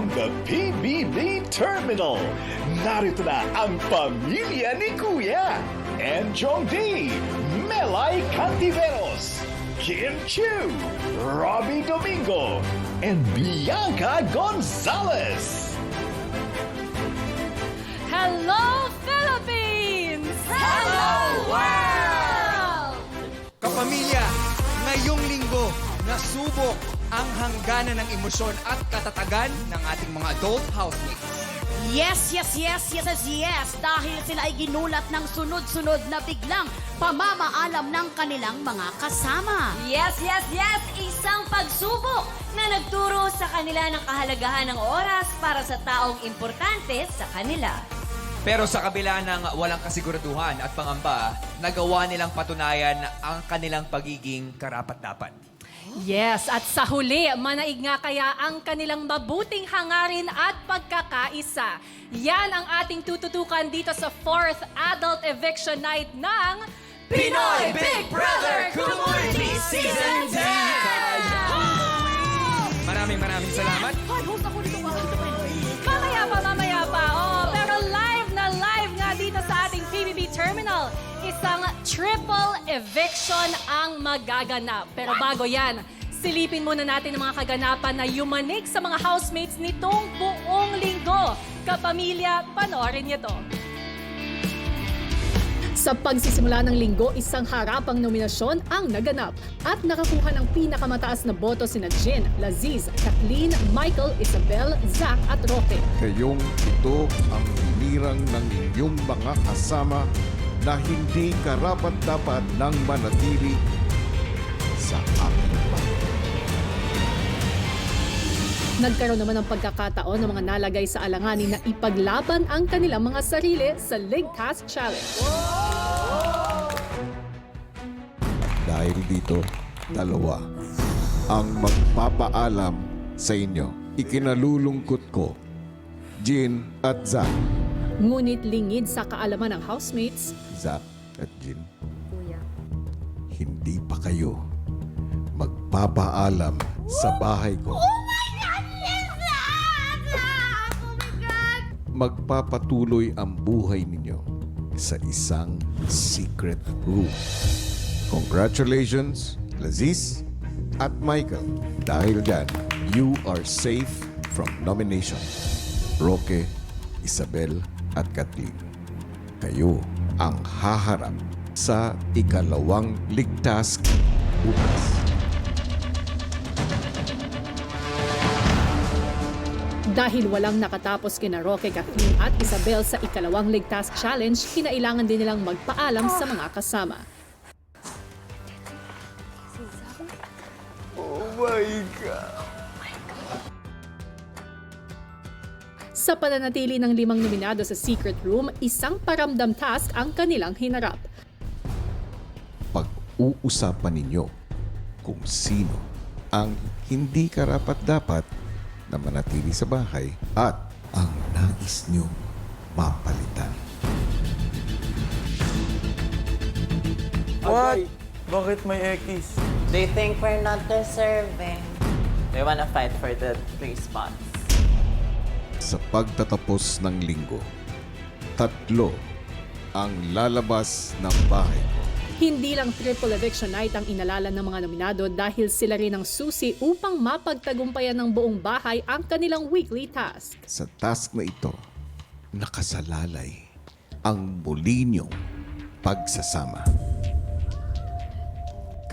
from the PBB Terminal. Narito na ang pamilya ni Kuya. And Jong D, Melay Cantiveros, Kim Chiu, Robbie Domingo, and Bianca Gonzalez. Hello, Philippines! Hello, world! Kapamilya, ngayong linggo, nasubok ang hangganan ng emosyon at katatagan ng ating mga adult housemates. Yes! Dahil sila ay ginulat ng sunod-sunod na biglang pamamaalam ng kanilang mga kasama. Yes! Isang pagsubok na nagturo sa kanila ng kahalagahan ng oras para sa taong importante sa kanila. Pero sa kabila ng walang kasiguraduhan at pangamba, nagawa nilang patunayan ang kanilang pagiging karapat-dapat. Yes, at sa huli, manaig nga kaya ang kanilang mabuting hangarin at pagkakaisa. Yan ang ating tututukan dito sa 4th Adult Eviction Night ng Pinoy Big Brother Community Season 10! Maraming salamat. Mamaya pa. Oh, pero live nga dito sa ating PBB Terminal. Isang triple eviction ang magaganap. Pero bago yan, silipin muna natin ang mga kaganapan na yumanig sa mga housemates nitong buong linggo. Kapamilya, panoorin niyo to. Sa pagsisimula ng linggo, isang harapang nominasyon ang naganap at nakakuha ng pinakamataas na boto sina Jin, Laziz, Kathleen, Michael, Isabel, Zach at Roque. Kayong ito ang hinirang ng inyong mga kasama na hindi karapat-dapat nang manatili sa aking bahay. Nagkaroon naman ng pagkakataon ng mga nalagay sa alanganin na ipaglaban ang kanilang mga sarili sa Leg Task Challenge. Dahil dito, dalawa ang magpapaalam sa inyo. Ikinalulungkot ko, Jin at Zach. Ngunit lingid sa kaalaman ng housemates, Zach at Jin, hindi pa kayo magpapaalam sa bahay ko. Magpapatuloy ang buhay ninyo sa isang secret room. Congratulations, Laziz at Michael. Dahil dyan, you are safe from nomination. Roque, Isabel at Kathleen, kayo ang haharap sa ikalawang ligtas bukas. dahil walang nakatapos kina Roque, Kathleen at Isabel sa ikalawang Leg Task Challenge, kinailangan din nilang magpaalam sa mga kasama. Sa pananatili ng 5 nominado sa Secret Room, isang paramdam task ang kanilang hinarap. Pag-uusapan ninyo kung sino ang hindi karapat-dapat na manatili sa bahay at ang nais nyo mapalitan. What? Bakit may X? They think we're not deserving. They wanna fight for the 3 spots. Sa pagtatapos ng linggo, 3 ang lalabas ng bahay ko. Hindi lang triple eviction night ang inalala ng mga nominado dahil sila rin ang susi upang mapagtagumpayan ng buong bahay ang kanilang weekly task. Sa task na ito, nakasalalay ang muli niyong pagsasama.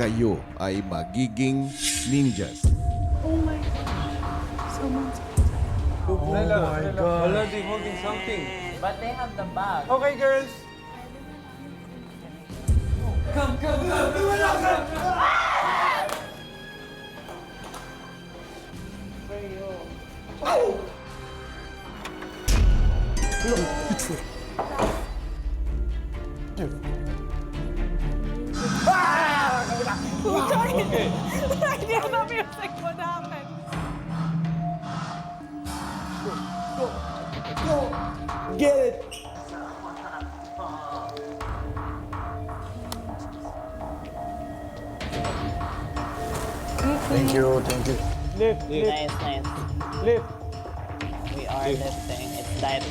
Kayo ay magiging ninjas. Wala, they holding something. But they have the bag. Okay, girls. Get it! Thank you, thank you. Lift, lift, Nice, nice. lift. are lifting. It's diet.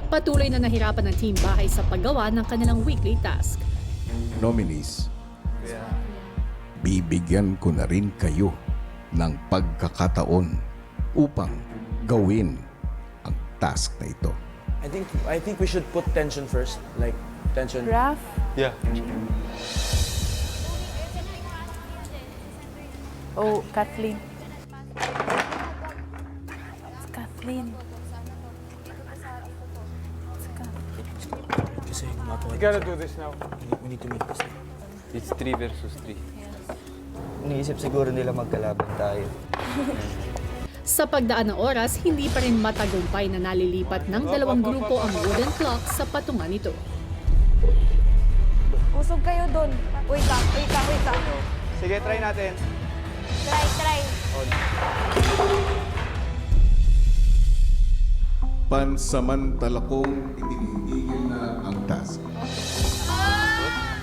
Patuloy na nahirapan ng Team Bahay sa paggawa ng kanilang weekly task. Nominees, bibigyan ko na rin kayo ng pagkakataon upang gawin ang task na ito. I think we should put tension first. Like, tension. Raph? Yeah. Oh, Kathleen. It's Kathleen. Kasi gumagawa. You gotta do this now. We need to make this. It's 3 versus 3. Iniisip siguro nila magkalaban tayo. Sa pagdaan ng oras, hindi pa rin matagumpay na nalilipat ng dalawang grupo ang wooden clock sa patungan nito. Usog kayo dun. Wait lang. Sige, try natin. Try. Pansamantala kong itinigil na ang task.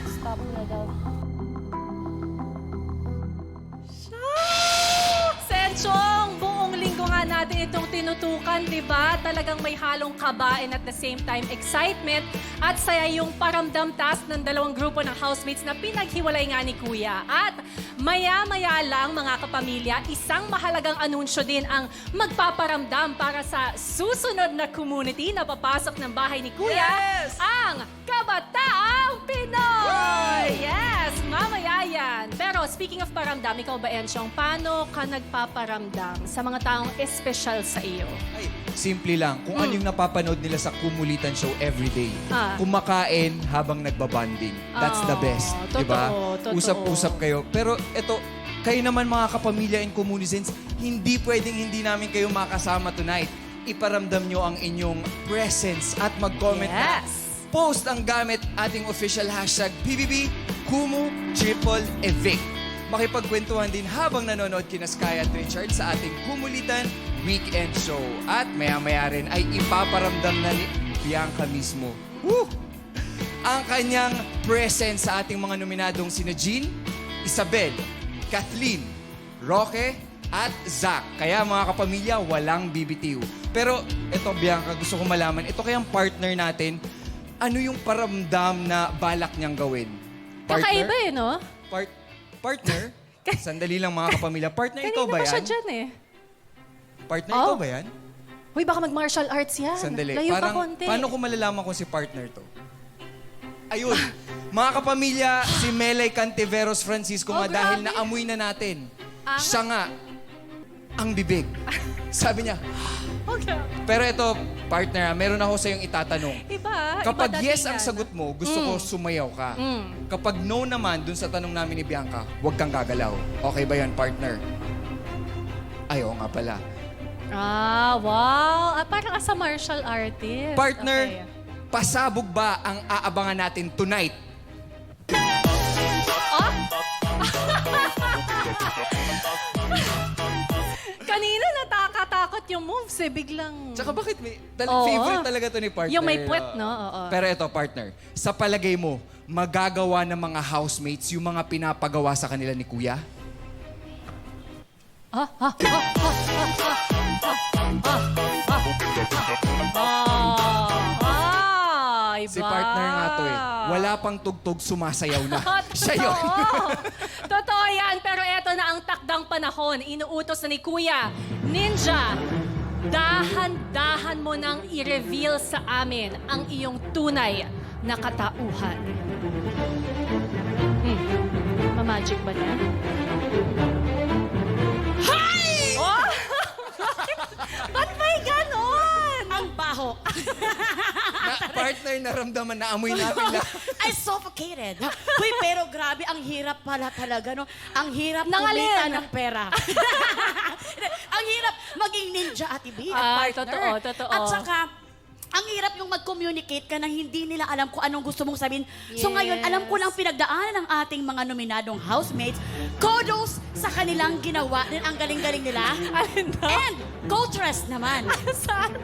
Stop na daw. Senchong, buong linggo nga natin itong tinutukan, di ba? Talagang may halong kaba and at the same time excitement at saya yung paramdam task ng dalawang grupo ng housemates na pinaghiwalay nga ni Kuya. At maya-maya lang mga kapamilya, isang mahalagang anunsyo din ang magpaparamdam para sa susunod na community na papasok ng bahay ni Kuya. Yes! Ang Kabataang Pinoy! Yes! Mamaya yan. Pero speaking of paramdam, ikaw ba, Enchong, paano ka nagpaparamdam sa mga taong espesyal sa iyo? Ay, simple lang. Kung ano yung napapanood nila sa Kumulitan Show everyday. Kumakain habang nagbabanding. That's the best. Diba? Totoo. Usap-usap kayo. Pero ito, kayo naman mga kapamilya and communicants, hindi pwedeng hindi namin kayo makasama tonight. Iparamdam nyo ang inyong presence at mag-comment na. Post ang gamit ating official hashtag PBB Kumu Triple Evict. Makipagkwentuhan din habang nanonood kina Sky at Richard sa ating Kumulitan Weekend Show. At maya-maya rin ay ipaparamdam na ni Bianca mismo ang kanyang presence sa ating mga nominadong sina Jean, Isabel, Kathleen, Roque, at Zach. Kaya mga kapamilya, walang BBTU. Pero ito Bianca, gusto ko malaman, ito kayang partner natin, ano yung paramdam na balak niyang gawin? Kakaiba eh, no? Partner? Sandali lang mga kapamilya. Partner, ikaw ba Kanina pa siya yan? dyan eh. Partner, ikaw ba yan? Uy, baka mag-martial arts yan. Sandali. Layo Parang, pa konti. paano ko malalaman kung si partner to? Ayun. Mga kapamilya, si Melay Cantiveros Francisco nga dahil naamoy na natin. Siya nga, ang bibig. Sabi niya, Okay. pero ito, partner, meron ako sa iyong itatanong. Iba Kapag yes datingan. ang sagot mo, gusto ko sumayaw ka. Kapag no naman, dun sa tanong namin ni Bianca, huwag kang gagalaw. Okay ba yan, partner? Ayaw nga pala. Wow. Parang sa martial artist. Partner, Okay. pasabog ba ang aabangan natin tonight? Kanina natakatakot yung moves eh. Biglang... Tsaka bakit may... Oo. Favorite talaga to ni partner. Yung may puwet, no? Oo. Pero ito, partner, sa palagay mo, magagawa ng mga housemates yung mga pinapagawa sa kanila ni Kuya? Ay, Si partner nga to eh. Wala pang tugtog, sumasayaw na. Siya yun. Totoo yan, pero eto na ang takdang panahon. Inuutos na ni Kuya, Ninja, dahan-dahan mo nang i-reveal sa amin ang iyong tunay na katauhan. Mamagic ba niya? Hi! Oh! Ba't may ganon? Ang baho. Partner, naramdaman na amoy natin lang. I suffocated. Uy, pero grabe, ang hirap pala talaga, no? Ang hirap Ng alin? kumita ng pera. Ang hirap maging ninja, Ate B, at Ay, partner. totoo. At saka, ang hirap yung mag-communicate ka na hindi nila alam kung anong gusto mong sabihin. So ngayon, alam ko lang pinagdaanan ng ating mga nominadong housemates. Kudos sa kanilang ginawa. Ang galing-galing nila. Alin daw? And coaches naman. Saan?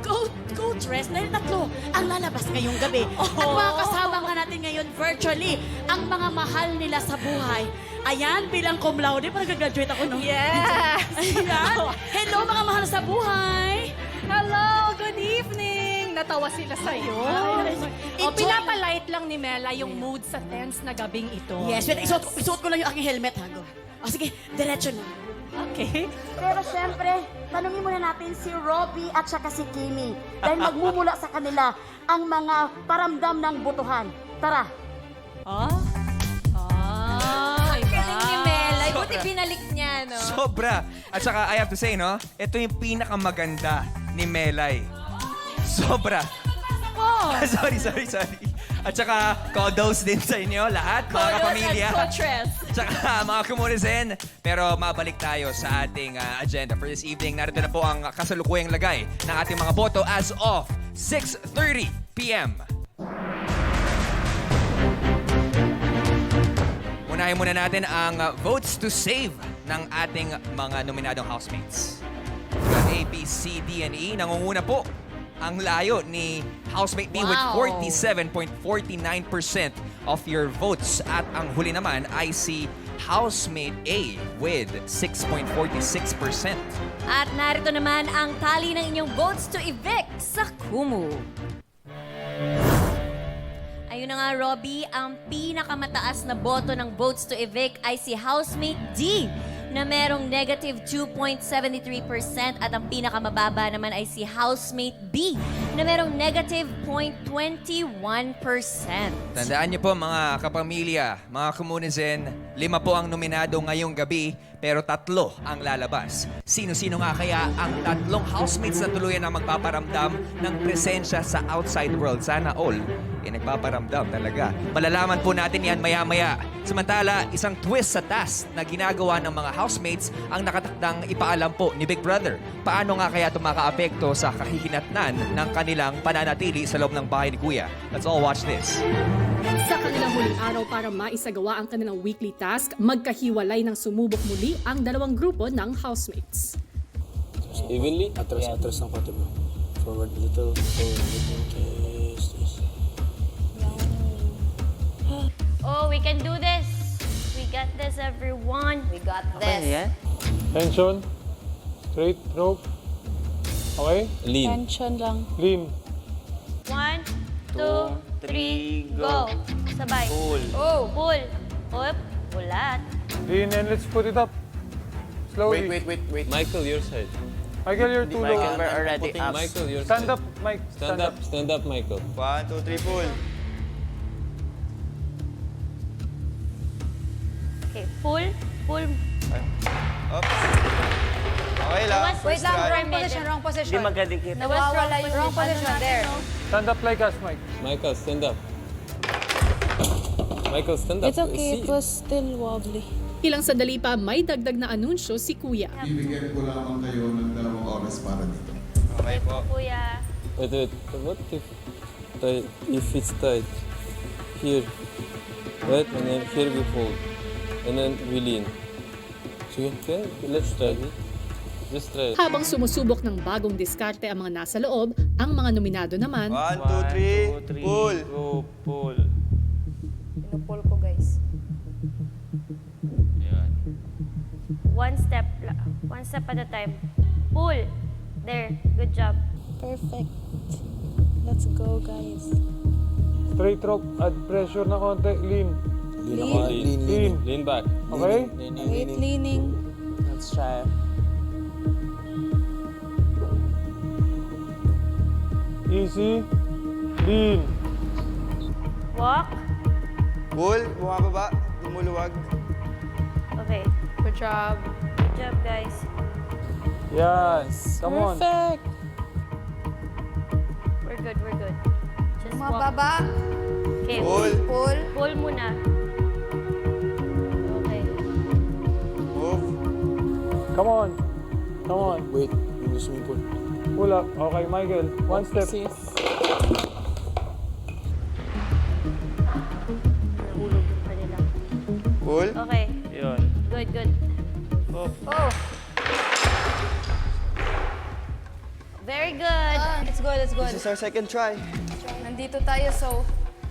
mag-go-dress dahil tatlo ang lalabas ngayong gabi. At mga kasama nga natin ngayon virtually, ang mga mahal nila sa buhay. Ayan, bilang cum laude, parang gagraduate ako, no? Yes! Ayan. Hello, mga mahal sa buhay. Hello! Good evening! Natawa sila sa'yo. O, pinapalight lang ni Mela yung mood sa tense na gabing ito. Yes, wait, isuot ko lang yung aking helmet, Hago. O sige, diretso na. Okay. Pero syempre, tanungin muna natin si Robbie at saka si Kimi. Dahil magmumula sa kanila ang mga paramdam ng butuhan. Tara! Galing ni Melay. Buti binalik niya, no? Sobra. At saka, I have to say, no? Ito yung pinakamaganda ni Melay. Sobra. Oh. sorry. At saka, kudos din sa inyo lahat, mga kapamilya. Tsaka mga kumurizen. Pero mabalik tayo sa ating agenda for this evening. Narito na po ang kasalukuyang lagay ng ating mga boto as of 6:30 p.m. Unahin muna natin ang votes to save ng ating mga nominadong housemates. A, B, C, D, and E. Nangunguna po ang layo ni housemate B with 47.49% of your votes. At ang huli naman ay si housemate A with 6.46%. At narito naman ang tally ng inyong votes to evict sa Kumu. Ayun na nga, Robbie, ang pinakamataas na boto ng votes to evict ay si housemate D na merong negative 2.73% at ang pinakamababa naman ay si housemate B na merong negative 0.21%. Tandaan niyo po mga kapamilya, mga komunizen, 5 po ang nominado ngayong gabi pero 3 ang lalabas. Sino-sino nga kaya ang 3 housemates na tuluyan na magpaparamdam ng presensya sa outside world? Sana all nagpaparamdam talaga. Malalaman po natin yan maya-maya. Samantala, isang twist sa task na ginagawa ng mga housemates ang nakatakdang ipaalam po ni Big Brother. Paano nga kaya ito makaapekto sa kahihinatnan ng kanilang pananatili sa loob ng bahay ni Kuya? Let's all watch this. Sa kanilang huling araw para maisagawa ang kanilang weekly task, magkahiwalay ng sumubok muli ang 2 grupo ng housemates. Evenly? Atras ng konti mo. Forward a little. Oh, we can do this. We got this, everyone. We got this. Tension. Straight rope. Okay? Lean. Tension lang. Lean. 1, 2, 3, go. Sabay. Pull. Oh. Pull. Up. Ulat. Lean and let's put it up. Slowly. Wait. Michael, your side. Michael, you're too low. We're already up. Michael, your Stand side. up, Mike. Stand up, Michael. 1, 2, 3, pull. Okay, pull. Oops. Okay lang. Wait lang, Wrong position, wrong position. Hindi magkadikit. Nawawala yung Wrong position, there. Stand up like us, Mike. Michael, stand up. Michael, stand up. It's okay, See. it was still wobbly. Ilang sandali pa, may dagdag na anunsyo si Kuya. Bibigyan ko lamang kayo ng 2 oras para dito. Okay po. Kuya. Wait. What if it's tight? Here. Right? And then here we hold. And then we lean. Sige, okay. Let's try it. Just try it. Habang sumusubok ng bagong diskarte ang mga nasa loob, ang mga nominado naman 1, 2, 3, pull. Go, pull. Pinupull ko, guys. One step at a time. Pull. There. Good job. Perfect. Let's go, guys. Straight rope. Add pressure na konti. Lean. Lean back. Okay? Wait, leaning. Let's try. Easy. Lean. Walk. Pull. Bumababa. Lumuluwag. Okay. Good job. Good job, guys. Yes. Come on. Perfect. We're good. Just walk. Mababa. Okay. Pull. Pull muna. Okay. Move. Come on. Wait, you miss me pull. Pull up. Okay, Michael. 1 step. Nahulog yung kanila. Pull. Okay. Yun. Good. Up. Oh. Very good. It's good, it's good. This is our second try. Nandito tayo, so...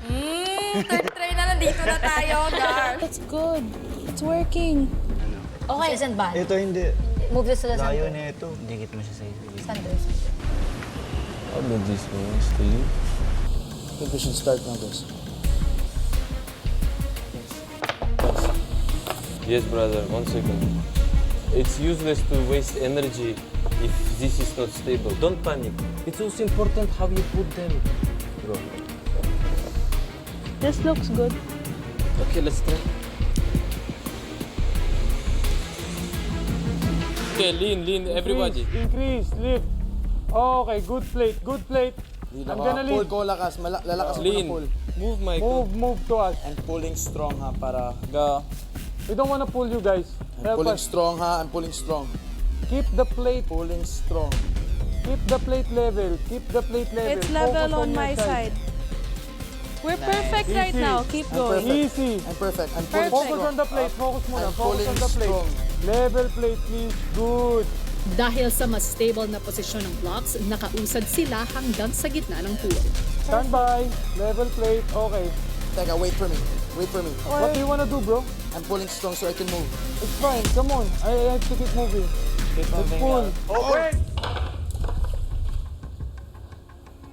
Third try na, nandito na tayo, Gar. It's good. It's working. Okay. This isn't bad. Ito hindi. Move this to the Layo center. na ito. Dikit mo siya sa Center. How about this one? Stay. I think we should start now, guys. Yes, brother. 1 second. It's useless to waste energy if this is not stable. Don't panic. It's also important how you put them. Bro. This looks good. Okay, let's try. Okay, lean, everybody. Increase, lift. Okay, good plate, good plate. I'm gonna Pull lift. ko lakas. Lalakas mo na Lean. pull. Move, Michael. Move to us. And pulling strong ha para ga. We don't wanna pull you guys. Help Pulling us. strong ha. I'm pulling strong. Keep the plate. Pulling strong. Keep the plate level. Keep the plate level. It's Focus level on your my side. We're perfect right Easy. now. Keep I'm going. perfect. Easy. I'm perfect. I'm pulling Focus strong. on the plate. Focus muna. I'm Focus pulling on the plate. strong. Level plate, please. Good. Dahil sa mas stable na posisyon ng blocks, nakausad sila hanggang sa gitna ng pool. Stand by. Level plate. Okay. Teka, wait for me. Wait for me. What do you wanna do, bro? I'm pulling strong so I can move. It's fine. Come on. I have to keep moving. Let's pull. Okay.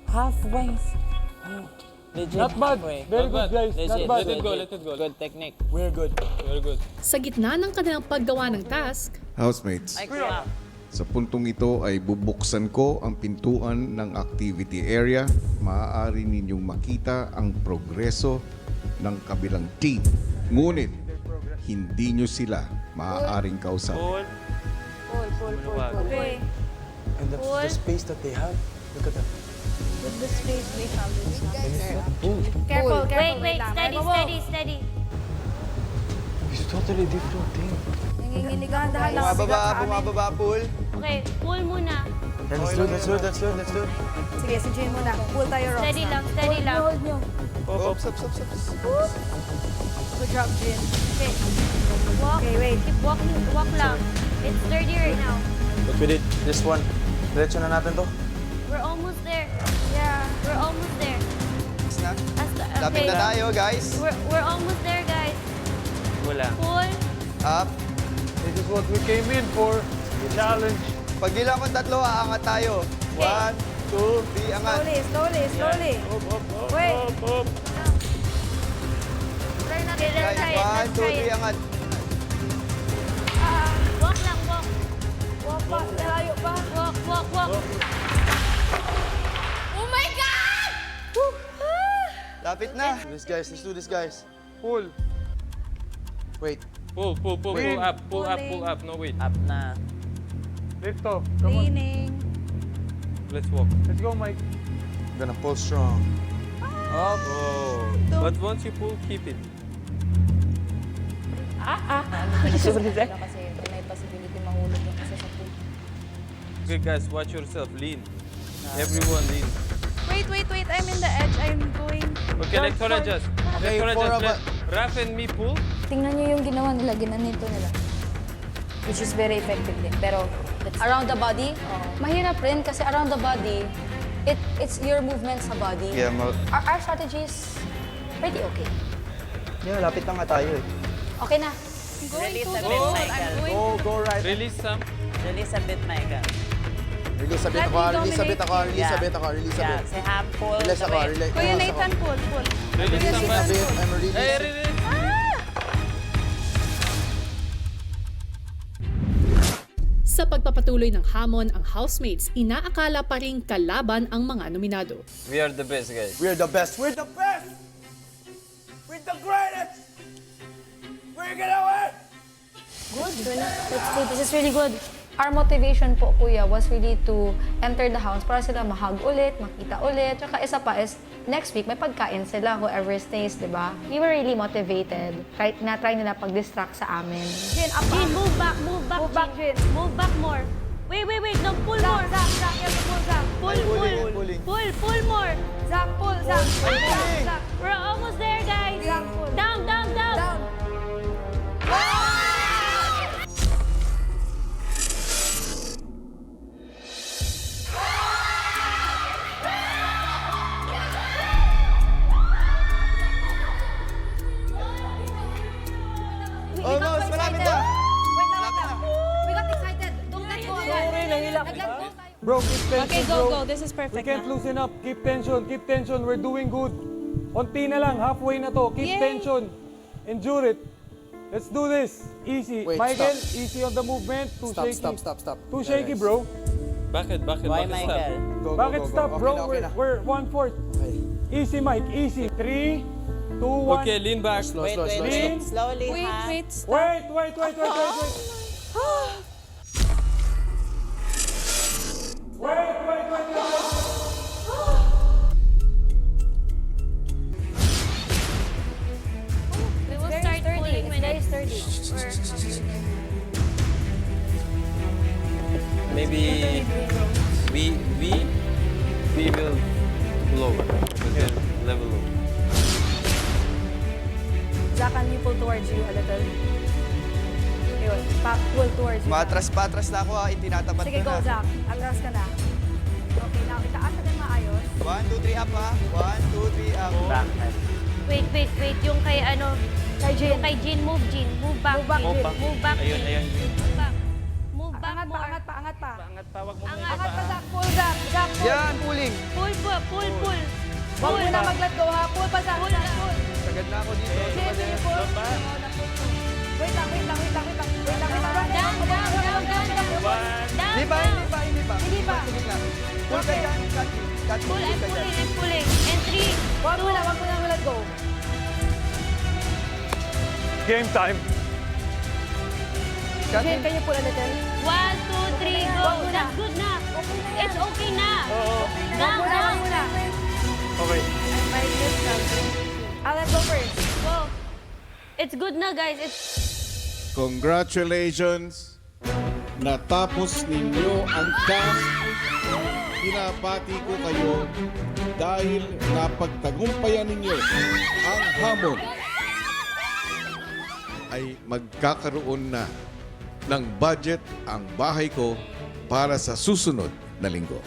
Halfway. Legit. Not bad. Very good, guys. Not bad. Let it go, let it go. Good technique. We're good. Very good. Sa gitna ng kanilang paggawa ng task, Housemates, Ay, kuya. sa puntong ito ay bubuksan ko ang pintuan ng activity area. Maaari ninyong makita ang progreso ng kabilang team. Ngunit, hindi nyo sila maaaring kausapin. Okay. And the space that they have. Look at that. With the space we have, it's not Careful, careful. Wait, steady. It's totally different thing. Nanginginig ako. Bumababa, pull. Okay, pull muna. Let's do it. Sige, si Jane muna. Pull tayo, Rox. Steady lang. Hold nyo. Stop. Good job, Jane. Okay. Walk. Okay, wait. Keep walking. Walk lang. It's 30 right now. But we did this one. Diretso na natin to. We're almost there. Yeah, we're almost there. Lapit na tayo, guys. We're almost there, guys. Wala. Pull. Up. This is what we came in for. Challenge. Pag ilang ko tatlo, aangat tayo. 1, 2, 3, angat. Slowly. Wait. Try natin. Guys, Try it. 1, Let's 2, try it. 3, angat. Walk lang, walk. Walk pa. Malayo pa. Walk. Oh my God! Lapit na. Let's do this, guys. Pull. Wait. Pull Wait. up. No, wait. Up na. Lift off. Come on. Let's walk. Let's go, Mike. I'm gonna pull strong. Up. Oh. But once you pull, keep it. Kasi may possibility mahulog yung isa sa pool. Okay, guys, watch yourself. Lean. Everyone lean. Wait. I'm in the edge. I'm going. Okay, Lectora just. Okay, Lectora just. Raf and me pull. Tingnan nyo yung ginawa nila, ginanito nila. Which is very effective din. Pero, Around the body? Mahirap rin kasi around the body, it's your movement sa body. Yeah, Our strategy is pretty okay. yeah, lapit na nga tayo eh. Okay na. Release a bit, Michael. Go right. Release some. Release a bit, Michael. Release a bit ako, release a bit ako, release a bit ako, release a Yeah, bit. say hand pull. Release the ako, weight. release. Kuya Nathan, pull. Release some. A bit, I'm releasing. Hey, release. sa pagpapatuloy ng hamon ang housemates, inaakala pa rin kalaban ang mga nominado. We are the best, guys. We're the best. We're the best. We're the greatest. We're gonna win. Good. That's good. This is really good. Our motivation po, Kuya, was really to enter the house para sila mahag ulit, makita ulit. Tsaka isa pa is, next week, may pagkain sila, whoever stays, di ba? We were really motivated. Kahit na-try nila pag-distract sa amin. Jin, move back, Jin. Move back more. Wait. No, pull more. Zach, you have to pull, Zach. Pull more. Zach, pull, Zach. Zach. We're almost there, guys. Zach, pull. Down. Okay, go. This is We perfect can't na. loosen up. Keep tension. We're doing good. Unti na lang, halfway na to. Keep Yay. tension. Endure it. Let's do this. Easy. Wait, Michael, stop. easy on the movement. Too shaky. Stop. Too shaky, bro. Bakit Why, stop? Michael? Bakit stop, bro? Okay na. We're 1/4. Easy, Mike. Easy. 3, 2, 1. Okay, lean back. Wait. Slowly, ha? Wait, stop. Wait. We will start pulling when it's sturdy. Maybe we will lower. But then level low. Zach, can you pull towards you a little? Ayun, pull towards you. Patras na ako itinatapat Sige, go, Zach. Atras ka na. Okay, now itaas natin maayos. 1, 2, 3 up ha. 1, 2, 3 up. Backhand. Wait. Yung kay ano, Kay Jin. yung kay Jin, move Jin. Move back, Jin. Move back, Ayun. Jin. Move back. Move back Angat pa, more. angat pa. Angat pa, wag mo Angat Angat pa, Zach. Pull, Zach. Zach, pull. Yan, pulling. Pull. Huwag mo na mag-let go, ha? Pull pa, Zach. Zach, pull. Sagad na ako dito. Sige, sige, pull. Wait lang. Down. Hindi pa. Hindi pa. Pull ka dyan. Cut. Pull and pulling. And 3, Huwag mo na let go. Game time. Jin, can you pull a little? 1, 2, 3, go. That's good na. It's okay na. Wag mo na. Okay. I'll let go first. Go. It's good na, guys. Congratulations! Natapos ninyo ang task. Pinapati ko kayo dahil napagtagumpayan ninyo ang hamon. Ay magkakaroon na ng budget ang bahay ko para sa susunod na linggo.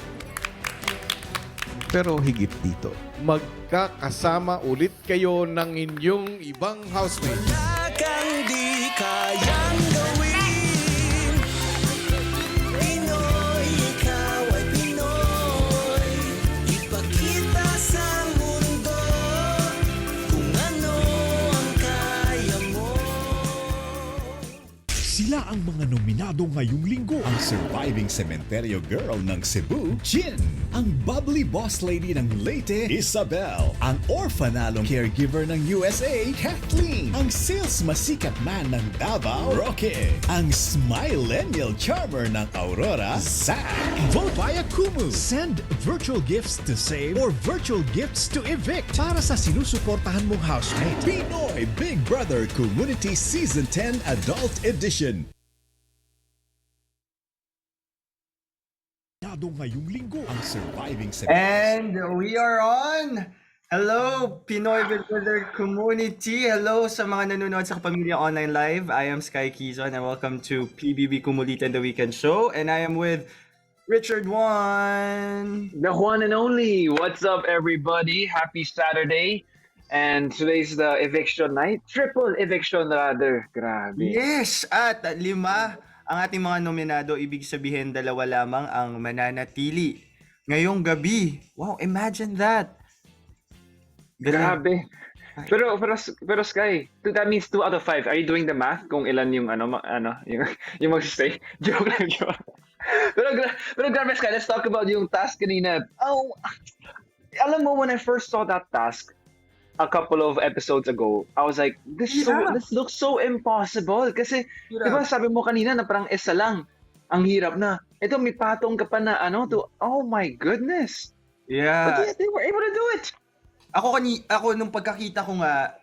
Pero higit dito, magkakasama ulit kayo ng inyong ibang housemates. Sila ang mga nominado ngayong linggo. Ang surviving cementerio girl ng Cebu, Jin. Ang bubbly boss lady ng Leyte, Isabel. Ang orphanalong caregiver ng USA, Kathleen. Ang sales masikat man ng Davao, Roque. Ang smillennial charmer ng Aurora, Zach. Vote via Kumu. Send virtual gifts to save or virtual gifts to evict para sa sinusuportahan mong housemate. Pinoy Big Brother Community Season 10 Adult Edition. Ngayong linggo ang surviving And we are on! Hello, Pinoy Big Brother community! Hello sa mga nanonood sa Kapamilya Online Live. I am Sky Quezon and welcome to PBB Kumulitan The Weekend Show. And I am with Richard Juan. The one and only. What's up, everybody? Happy Saturday. And today's the eviction night. Triple eviction rather. Grabe. Yes! At 5 ang ating mga nominado. Ibig sabihin 2 lamang ang mananatili ngayong gabi. Wow, imagine that! Grabe. Pero Sky, that means 2 out of 5. Are you doing the math kung ilan yung yung mag-stay? Joke lang. Pero grabe, Sky, let's talk about yung task kanina. Oh, alam mo, when I first saw that task a couple of episodes ago, I was like, this looks so impossible. Kasi, di ba sabi mo kanina na parang isa lang. Ang hirap na. Ito, may patong ka pa na oh my goodness. Yeah. But yet, they were able to do it. Ako nung pagkakita ko nga,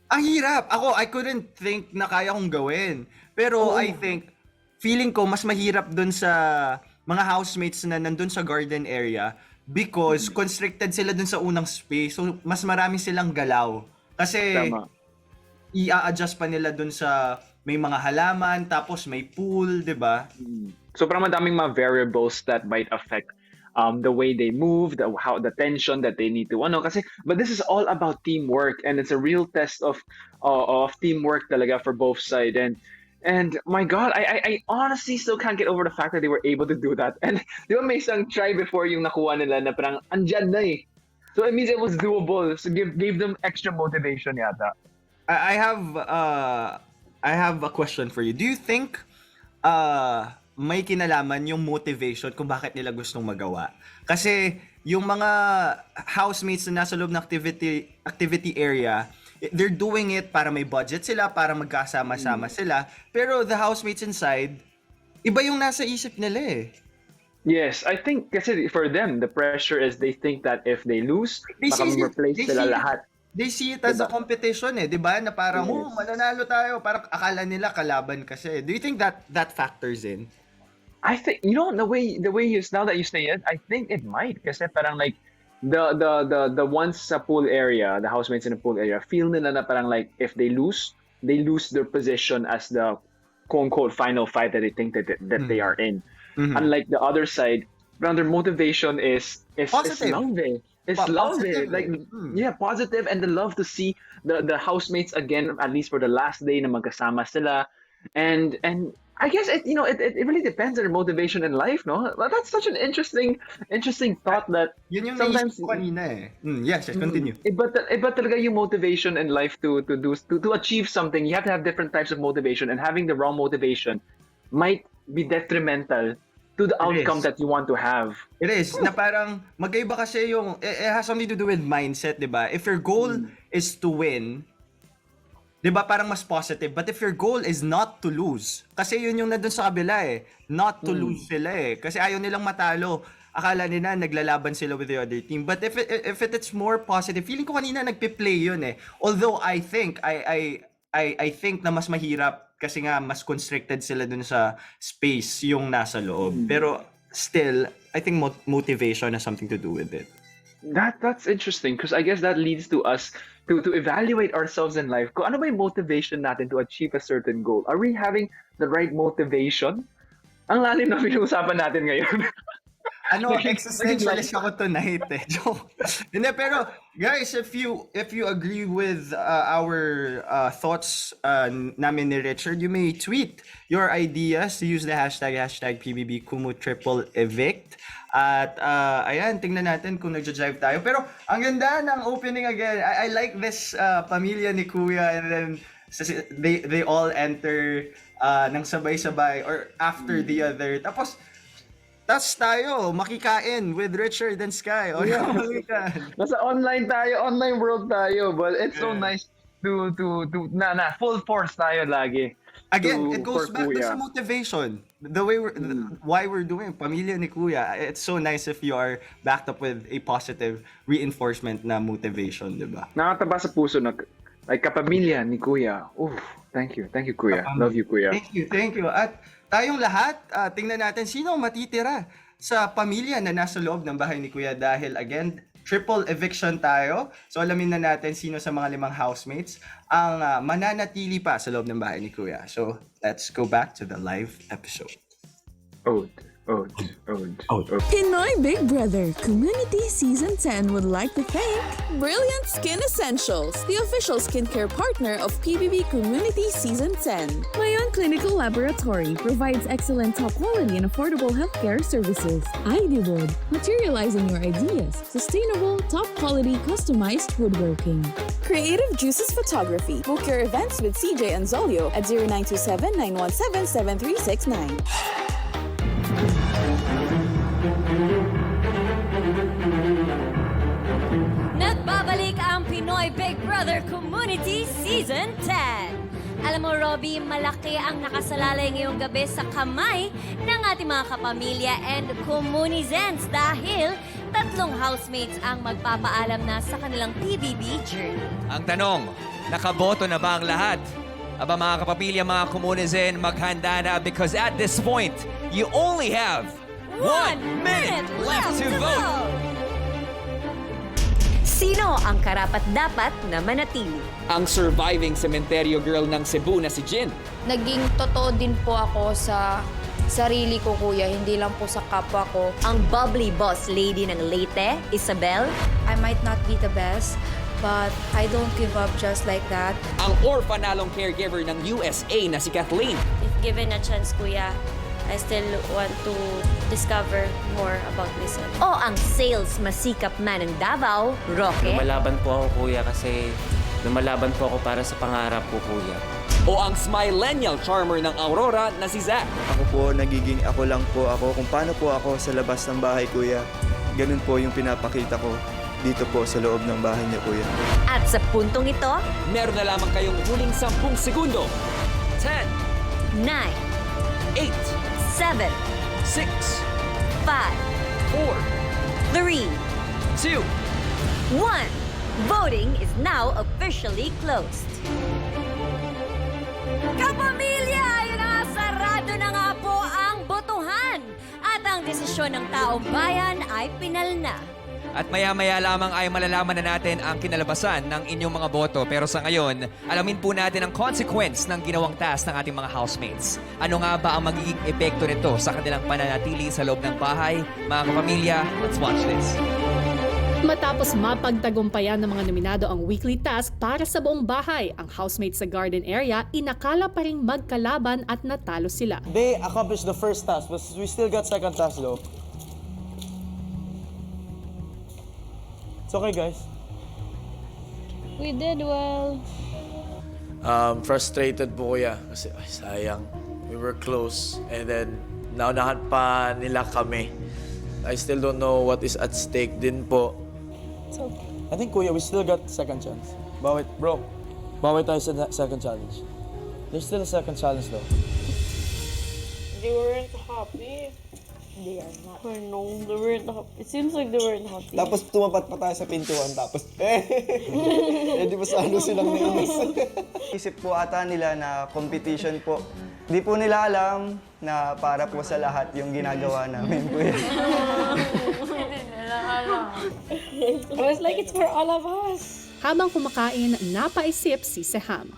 ang hirap. I couldn't think na kaya kong gawin. Pero I think, feeling ko mas mahirap dun sa mga housemates na nandun sa garden area because constricted sila dun sa unang space. So, mas marami silang galaw. Kasi, i-a-adjust pa nila dun sa may mga halaman, tapos may pool, di ba? So, parang madaming mga variables that might affect the way they move, the tension that they need to but this is all about teamwork, and it's a real test of teamwork talaga for both sides. And And my God, I honestly still can't get over the fact that they were able to do that. And di ba may isang try before yung nakuha nila na parang andyan na eh. So it means it was doable. So gave them extra motivation yata. I have a question for you. Do you think may kinalaman yung motivation kung bakit nila gustong magawa? Kasi yung mga housemates na nasa loob ng activity area, they're doing it para may budget sila, para magkasama-sama sila. Pero the housemates inside, iba yung nasa isip nila eh. Yes, I think kasi for them, the pressure is they think that if they lose, baka replace sila lahat. They see it as a competition eh, di ba? Na parang, mananalo tayo. Parang akala nila kalaban kasi. Do you think that factors in? I think, you know, the way now that you say it, I think it might. Kasi parang like, the ones sa pool area, the housemates in the pool area, feel nila na parang like, if they lose their position as the quote-unquote final fight that they think that they are in. Unlike the other side, their motivation is love eh. It's love eh. Like, yeah, positive, and the love to see the housemates again, at least for the last day na magkasama sila. And I guess it really depends on their motivation in life, no? But that's such an interesting thought that yun yung sometimes naisip ko kanina eh. Yes, continue. Iba talaga yung motivation in life to achieve something. You have to have different types of motivation, and having the wrong motivation might be detrimental to the outcome that you want to have. It is. Na parang magkaiba kasi yung, it has something to do with mindset, di ba? If your goal is to win, di ba parang mas positive. But if your goal is not to lose, kasi yun yung nandun sa kabila eh. Not to lose sila eh. Kasi ayaw nilang matalo. Akala nila naglalaban sila with the other team. But if it's more positive, feeling ko kanina nagpe-play yun eh. Although I think na mas mahirap kasi nga mas constricted sila dun sa space yung nasa loob. Pero still, I think motivation has something to do with it. That's interesting because I guess that leads to us to evaluate ourselves in life. Kung ano ba yung motivation natin to achieve a certain goal? Are we having the right motivation? Ang lalim na pinag-usapan natin ngayon. Existentialist ako tonight eh. Joke. Hindi, pero guys, if you agree with our thoughts namin ni Richard, you may tweet your ideas. Use the hashtag #PBBKumuTripleEvict. At ayan, tingnan natin kung nagja-jive tayo. Pero ang ganda ng opening again. I like this pamilya ni Kuya, and then they all enter ng sabay-sabay or after the other. Tapos tayo, makikain with Richard and Sky. O Nasa online world tayo, but it's so nice to full force tayo lagi. Again, it goes back to sa motivation. The way why we're doing Pamilya ni Kuya. It's so nice if you are backed up with a positive reinforcement na motivation, di ba? Nakataba sa puso na like kapamilya ni Kuya. Thank you Kuya. Love you Kuya. Thank you. At tayong lahat, tingnan natin sino matitira sa pamilya na nasa loob ng bahay ni Kuya dahil again, triple eviction tayo. So alamin na natin sino sa mga 5 housemates ang mananatili pa sa loob ng bahay ni Kuya. So let's go back to the live episode. Pinoy Big Brother Community Season 10 would like to thank Brilliant Skin Essentials, the official skincare partner of PBB Community Season 10. Mayon Clinical Laboratory provides excellent top-quality and affordable healthcare services. ID Wood, materializing your ideas. Sustainable, top-quality, customized woodworking. Creative Juices Photography. Book your events with CJ and Zolio at 0927-917-7369. Nagbabalik ang Pinoy Big Brother Community Season 10. Alam mo, Robbie, malaki ang nakasalalay ngayong gabi sa kamay ng ating mga kapamilya and communizens dahil 3 housemates ang magpapaalam na sa kanilang PBB journey. Ang tanong, nakaboto na ba ang lahat? Aba mga kapamilya, mga komunizen, maghanda na because at this point, you only have 1 minute left to vote! Sino ang karapat-dapat na manatili? Ang surviving cementerio girl ng Cebu na si Jin. Naging totoo din po ako sa sarili ko, Kuya, hindi lang po sa kapwa ko. Ang bubbly boss lady ng Leyte, Isabel. I might not be the best, but I don't give up just like that. Ang orphanalong caregiver ng USA na si Kathleen. If given a chance, Kuya, I still want to discover more about myself. O ang sales masikap man ng Davao, Roque. Lumalaban po ako, Kuya, kasi lumalaban po ako para sa pangarap ko, Kuya. O ang smillennial charmer ng Aurora na si Zach. Ako po, nagiging ako lang po ako. Kung paano po ako sa labas ng bahay, Kuya. Ganun po yung pinapakita ko dito po sa loob ng bahay niya, Kuya. At sa puntong ito, Meron na lamang kayong huling 10 segundo. 10, 9, 8, 7, 6, 5, 4, 3, 2, 1. Voting is now officially closed. Kapamilya! Yun na nga, sarado na nga po ang botohan. At ang desisyon ng taong bayan ay pinal na. At maya-maya lamang ay malalaman na natin ang kinalabasan ng inyong mga boto. Pero sa ngayon, alamin po natin ang consequence ng ginawang task ng ating mga housemates. Ano nga ba ang magiging epekto nito sa kanilang pananatili sa loob ng bahay? Mga kapamilya, let's watch this. Matapos mapagtagumpayan ng mga nominado ang weekly task para sa buong bahay, ang housemates sa garden area inakala pa ring magkalaban at natalo sila. They accomplished the first task, but we still got second task though. It's okay, guys. We did well. Frustrated po, Kuya, kasi ay, sayang. We were close, and then naunahan pa nila kami. I still don't know what is at stake din po. So, I think, Kuya, we still got second chance. Bawit, bro. Bawit tayo sa second challenge. There's still a second challenge, though. They weren't happy. They are not. I know, they weren't happy. It seems like they weren't happy. Tapos tumapat pa tayo sa pintuan, tapos di ba sa ano silang nainis? Isip po ata nila na competition po. Di po nila alam na para po sa lahat yung ginagawa namin, Kuya. It was like it's for all of us. Habang kumakain, napaisip si Seham.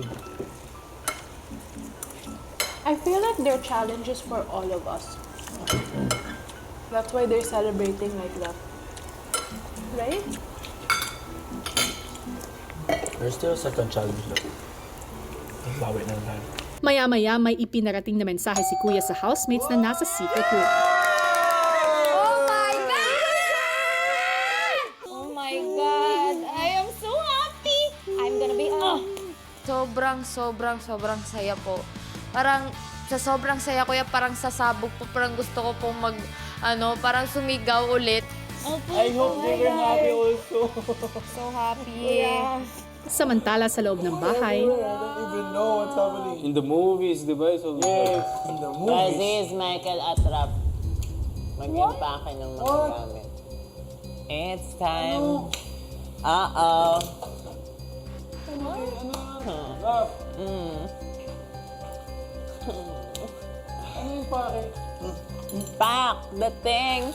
I feel like they're challenges for all of us. That's why they're celebrating like that. Right? There's still a second challenge, though. Bawit na lang. Maya-maya may ipinarating na mensahe si Kuya sa housemates na nasa secret room. Oh my God! Oh my God! I am so happy! I'm gonna be... Sobrang saya po. Parang sa sobrang saya, Kuya, parang sasabog po. Parang gusto ko pong parang sumigaw ulit. I hope they were happy also. So happy. Yeah. Samantala sa loob ng bahay, I don't even know what's happening. In the movies, di ba? So, Yes, in the movies. This is Michael Atrap. Mag-impake ng mga gamit. It's time. Uh-oh. Ano yung pake? Pack the things.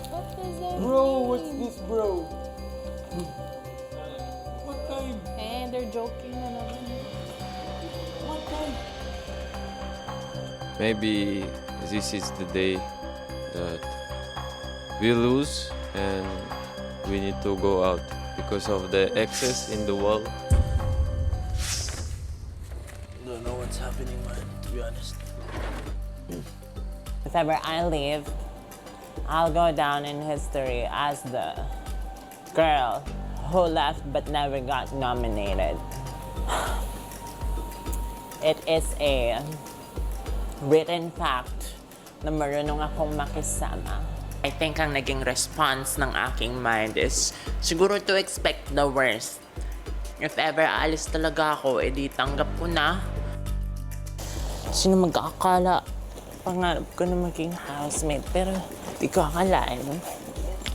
What is that? Bro, what's this, bro? What time? And they're joking na naman. What time? maybe this is the day that we lose and we need to go out because of the excess in the wall. Don't know what's happening, man, to be honest. If ever I leave, I'll go down in history as the girl who left but never got nominated. It is a written fact na marunong akong makisama. I think ang naging response ng aking mind is siguro to expect the worst. If ever alis talaga ako, edi tanggap ko na. Sino mag-akala? Pangarap ko na maging housemate, pero di ko akalain.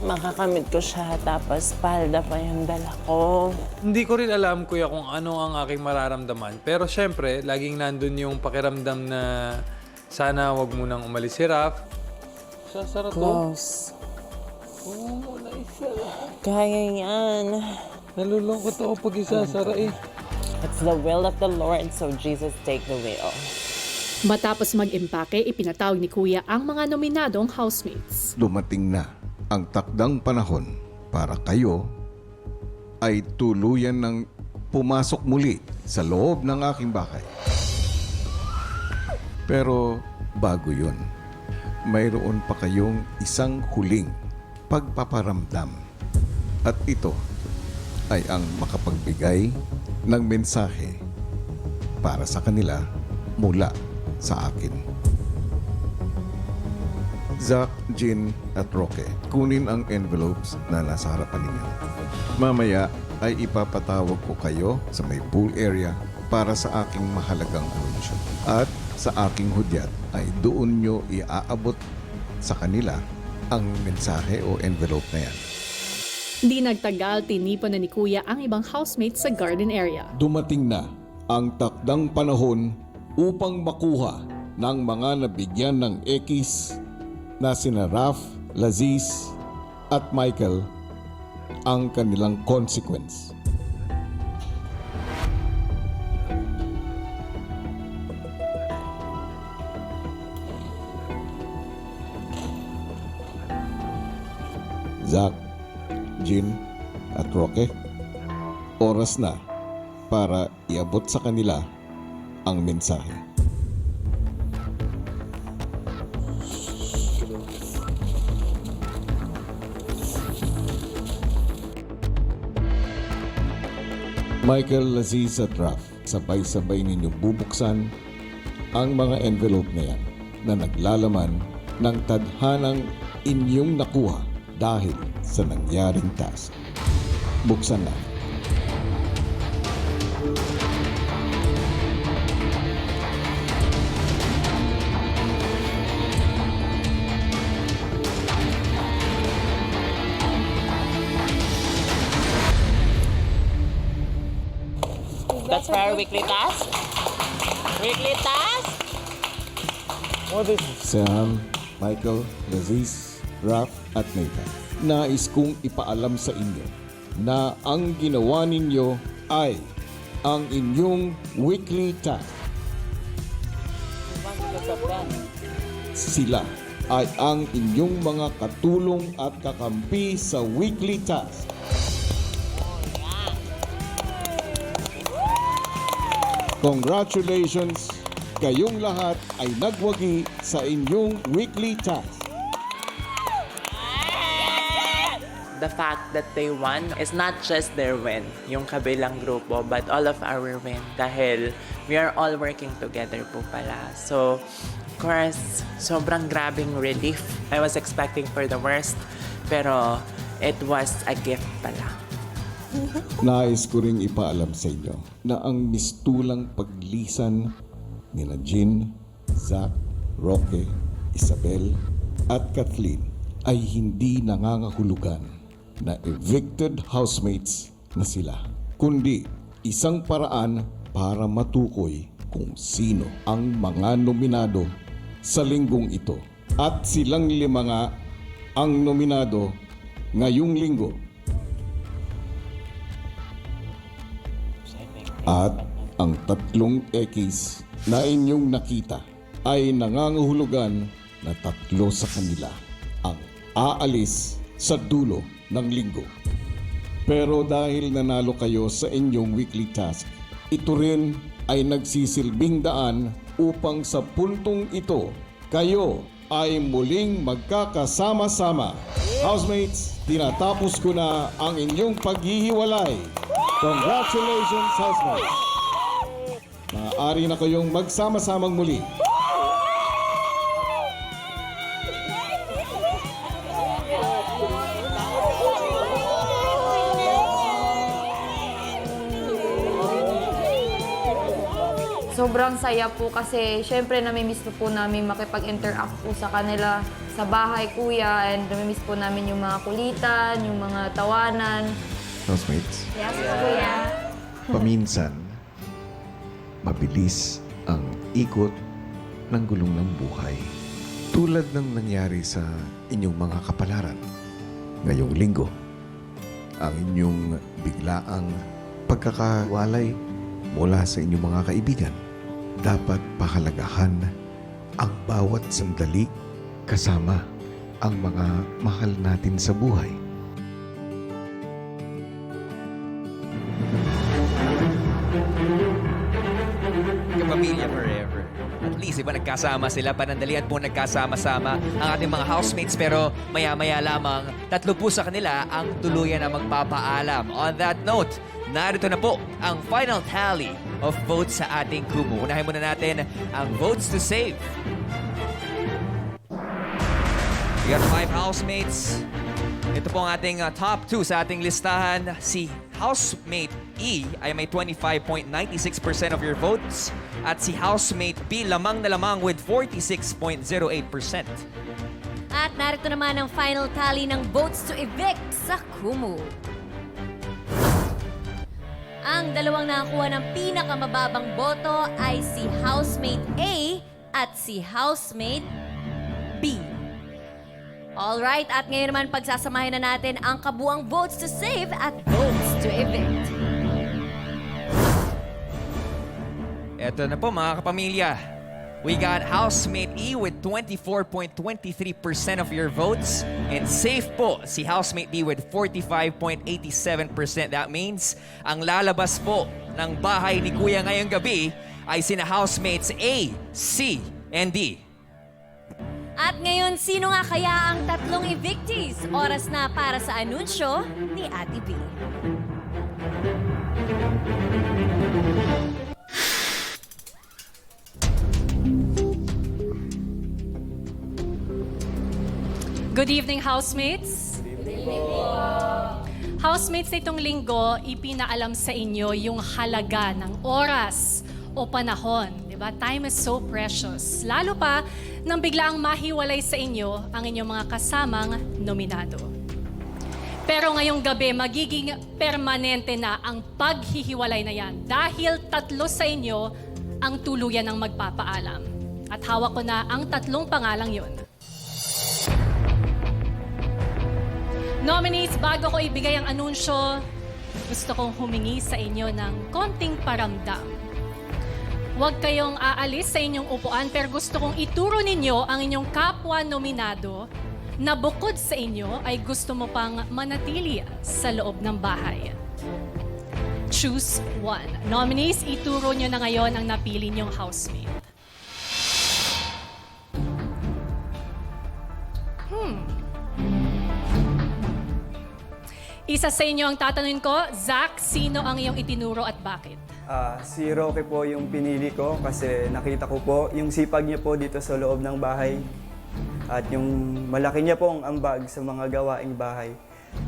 Makakamit ko siya, tapos palda pa yung dala ko. Hindi ko rin alam, kuya, kung ano ang aking mararamdaman. Pero syempre, laging nandun yung pakiramdam na sana wag munang umalis si Raph. Sasara to. Close. Oo, naisara. Kaya yan. Nalulungkot ako pag isasara eh. It's the will of the Lord, so Jesus take the wheel. Matapos mag-impake, ipinatawag ni Kuya ang mga nominadong housemates. Dumating na ang takdang panahon para kayo ay tuluyan ng pumasok muli sa loob ng aking bahay. Pero bago yun, mayroon pa kayong isang huling pagpaparamdam. At ito ay ang makapagbigay ng mensahe para sa kanila mula sa akin. Zach, Jin at Roque, kunin ang envelopes na nasa harapan ninyo. Mamaya ay ipapatawag ko kayo sa may pool area para sa aking mahalagang anunsyo. At sa aking hudyat ay doon nyo iaabot sa kanila ang mensahe o envelope na yan. Di nagtagal, tinipon na ni Kuya ang ibang housemates sa garden area. Dumating na ang takdang panahon upang makuha ng mga nabigyan ng ekis na sina Raf, Laziz at Michael ang kanilang consequence. Zach, Jin at Roque, oras na para iabot sa kanila ang mensahe. Michael, Laziz at Raf, sabay-sabay ninyong bubuksan ang mga envelope na yan na naglalaman ng tadhanang inyong nakuha dahil sa nangyaring task. Buksan na. That's for our weekly task. Weekly task? Sam, Michael, Laziz, Raf at Nathan, nais kong ipaalam sa inyo na ang ginawa ninyo ay ang inyong weekly task. Sila ay ang inyong mga katulong at kakampi sa weekly task. Congratulations! Kayong lahat ay nagwagi sa inyong weekly task. The fact that they won is not just their win, yung kabilang grupo, but all of our win. Dahil we are all working together po pala. So, of course, sobrang grabing relief. I was expecting for the worst, pero it was a gift pala. Nais ko ring ipaalam sa inyo na ang mistulang paglisan nila Jin, Zach, Roque, Isabel at Kathleen ay hindi nangangahulugan na evicted housemates na sila, kundi isang paraan para matukoy kung sino ang mga nominado sa linggong ito. At silang 5 nga ang nominado ngayong linggo. At ang 3 ekis na inyong nakita ay nangangahulugan na 3 sa kanila ang aalis sa dulo ng linggo. Pero dahil nanalo kayo sa inyong weekly task, ito rin ay nagsisilbing daan upang sa puntong ito, kayo ay muling magkakasama-sama. Housemates, tinatapos ko na ang inyong paghihiwalay. Congratulations, housemates! Maaari na kayong magsama-samang muli. Sobrang saya po kasi syempre namimiss po namin makipag-interact po sa kanila sa bahay, kuya, and namimiss po namin yung mga kulitan, yung mga tawanan. Housemates, Yes, kuya. paminsan, mabilis ang ikot ng gulong ng buhay. Tulad ng nangyari sa inyong mga kapalaran ngayong linggo. Ang inyong biglaang pagkakawalay mula sa inyong mga kaibigan. Dapat pahalagahan ang bawat sandali kasama ang mga mahal natin sa buhay. pamilya forever. At least, iba nagkasama sila, panandalian po nagkasama-sama ang ating mga housemates. Pero maya-maya lamang, 3 po sa kanila ang tuluyan na magpapaalam. On that note, narito na po ang final tally of votes sa ating Kumu. Unahin muna natin ang votes to save. We got 5 housemates. Ito po ang ating top 2 sa ating listahan. Si housemate E ay may 25.96% of your votes. At si housemate B lamang na lamang with 46.08%. At narito naman ang final tally ng votes to evict sa Kumu. Ang dalawang nakakuha ng pinakamababang boto ay si housemate A at si housemate B. Alright, at ngayon naman pagsasamahin na natin ang kabuang votes to save at votes to evict. Ito na po mga kapamilya. We got housemate E with 24.23% of your votes. And safe po si housemate D with 45.87%. That means ang lalabas po ng bahay ni Kuya ngayong gabi ay sina housemates A, C, and D. At ngayon, sino nga kaya ang 3 evictees? Oras na para sa anunsyo ni Ate B. Good evening, housemates. Housemates, nitong linggo, ipinaalam sa inyo yung halaga ng oras o panahon. Diba? Time is so precious. Lalo pa nang biglaang mahiwalay sa inyo ang inyong mga kasamang nominado. Pero ngayong gabi, magiging permanente na ang paghihiwalay na yan dahil 3 sa inyo ang tuluyan ng magpapaalam. At hawak ko na ang 3 pangalang yun. Nominees, bago ko ibigay ang anunsyo, gusto kong humingi sa inyo ng konting paramdam. Huwag kayong aalis sa inyong upuan, pero gusto kong ituro ninyo ang inyong kapwa nominado na bukod sa inyo ay gusto mo pang manatili sa loob ng bahay. Choose one. Nominees, ituro nyo na ngayon ang napili nyong housemate. Isa sa inyo ang tatanungin ko, Zach, sino ang iyong itinuro at bakit? Si Roque po yung pinili ko kasi nakita ko po yung sipag niya po dito sa loob ng bahay at yung malaki niya pong ambag sa mga gawaing bahay.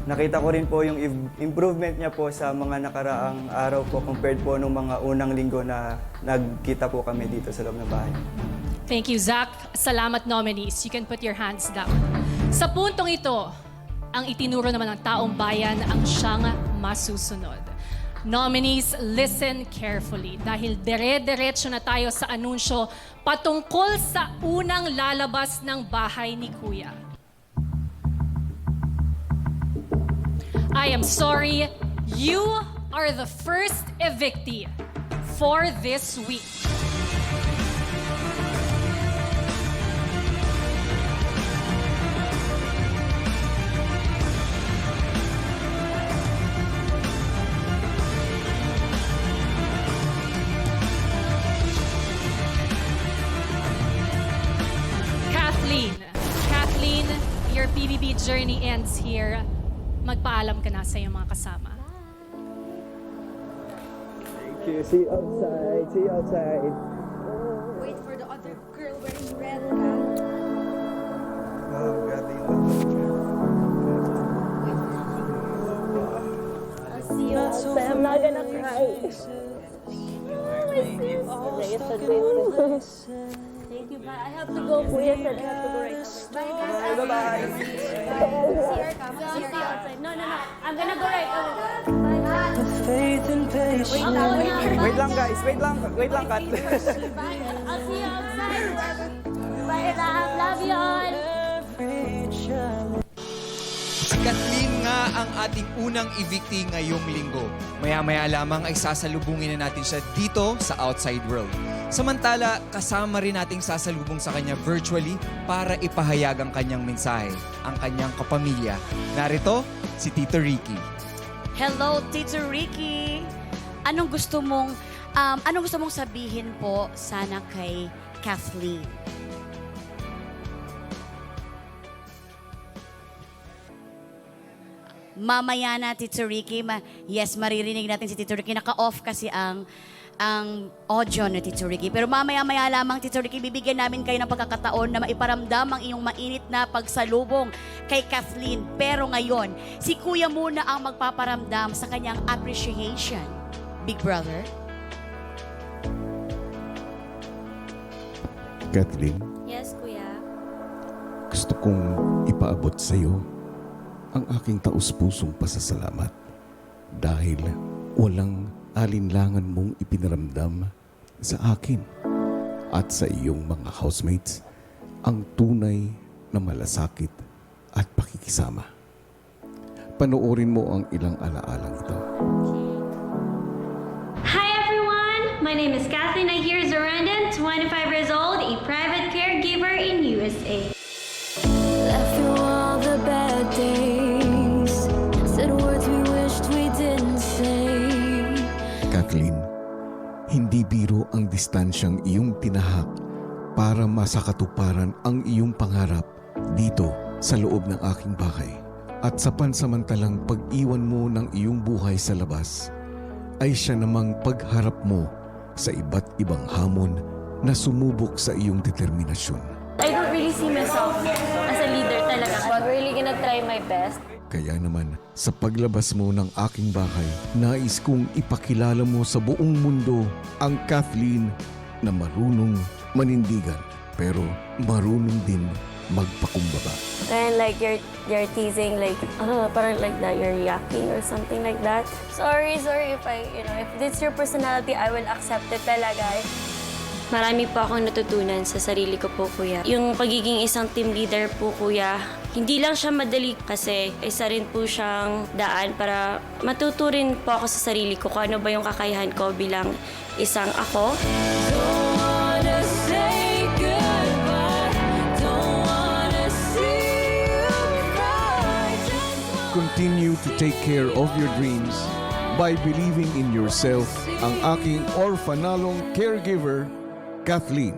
Nakita ko rin po yung improvement niya po sa mga nakaraang araw po compared po nung mga unang linggo na nagkita po kami dito sa loob ng bahay. Thank you, Zach. Salamat, nominees. You can put your hands down. Sa puntong ito, ang itinuro naman ng taong bayan ang siyang masusunod. Nominees, listen carefully dahil dire-diretso na tayo sa anunsyo patungkol sa unang lalabas ng bahay ni Kuya. I am sorry, you are the first evictee for this week. Kathleen, your PBB journey ends here. Magpaalam ka na sa iyong mga kasama. Thank you. See you outside. See you outside. Wait for the other girl wearing red. Wow, grabe yung I'll see you outside. I'm not gonna cry. Oh, my sis. Thank you, bye. I have to go. Kuya said I have to go right now. Bye, guys. Bye-bye. See you outside. No. I'm gonna go right now. Wait lang guys. Wait lang, Kat. Bye. I'll see you outside. Bye, love you all. Si Kathleen nga ang ating unang evictee ngayong linggo. Maya-maya lamang ay sasalubungin na natin siya dito sa outside world. Samantala, kasama rin nating sasalubong sa kanya virtually para ipahayag ang kanyang mensahe, ang kanyang kapamilya. Narito, si Tito Ricky. Hello, Tito Ricky. Anong gusto mong Ano gusto mong sabihin po sana kay Kathleen? Mamaya na, Tito Ricky. Yes, maririnig natin si Tito Ricky. Naka-off kasi ang audio ni Tito Ricky. Pero mamaya-maya lamang, Tito Ricky, bibigyan namin kayo ng pagkakataon na maiparamdam ang iyong mainit na pagsalubong kay Kathleen. Pero ngayon, si Kuya muna ang magpaparamdam sa kanyang appreciation. Big Brother? Kathleen, Yes, Kuya. gusto kong ipaabot sa iyo ang aking taus-pusong pasasalamat dahil walang alinlangan mong ipinaramdam sa akin at sa iyong mga housemates ang tunay na malasakit at pakikisama. Panoorin mo ang ilang alaalang ito. Hi everyone! My name is Kathleen Ahir Zarandin, 25 years old, a private caregiver in USA. Left through all the bad days, said words we wished we didn't say. Kathleen, hindi biro ang distansyang iyong tinahak para masakatuparan ang iyong pangarap dito sa loob ng aking bahay. At sa pansamantalang pag-iwan mo ng iyong buhay sa labas, ay siya namang pagharap mo sa iba't ibang hamon na sumubok sa iyong determinasyon. I don't really see myself as a leader talaga. I'm really gonna try my best. Kaya naman, sa paglabas mo ng aking bahay, nais kong ipakilala mo sa buong mundo ang Kathleen na marunong manindigan, pero marunong din magpakumbaba. And like you're teasing, like parang like that you're reacting or something like that. Sorry if if it's your personality, I will accept it talaga. Marami po akong natutunan sa sarili ko po, Kuya. Yung pagiging isang team leader po, Kuya, hindi lang siya madali kasi isa rin po siyang daan para matuto rin po ako sa sarili ko kung ano ba yung kakayahan ko bilang isang ako. Continue to take care of your dreams by believing in yourself. Ang aking orphanalong caregiver, Kathleen.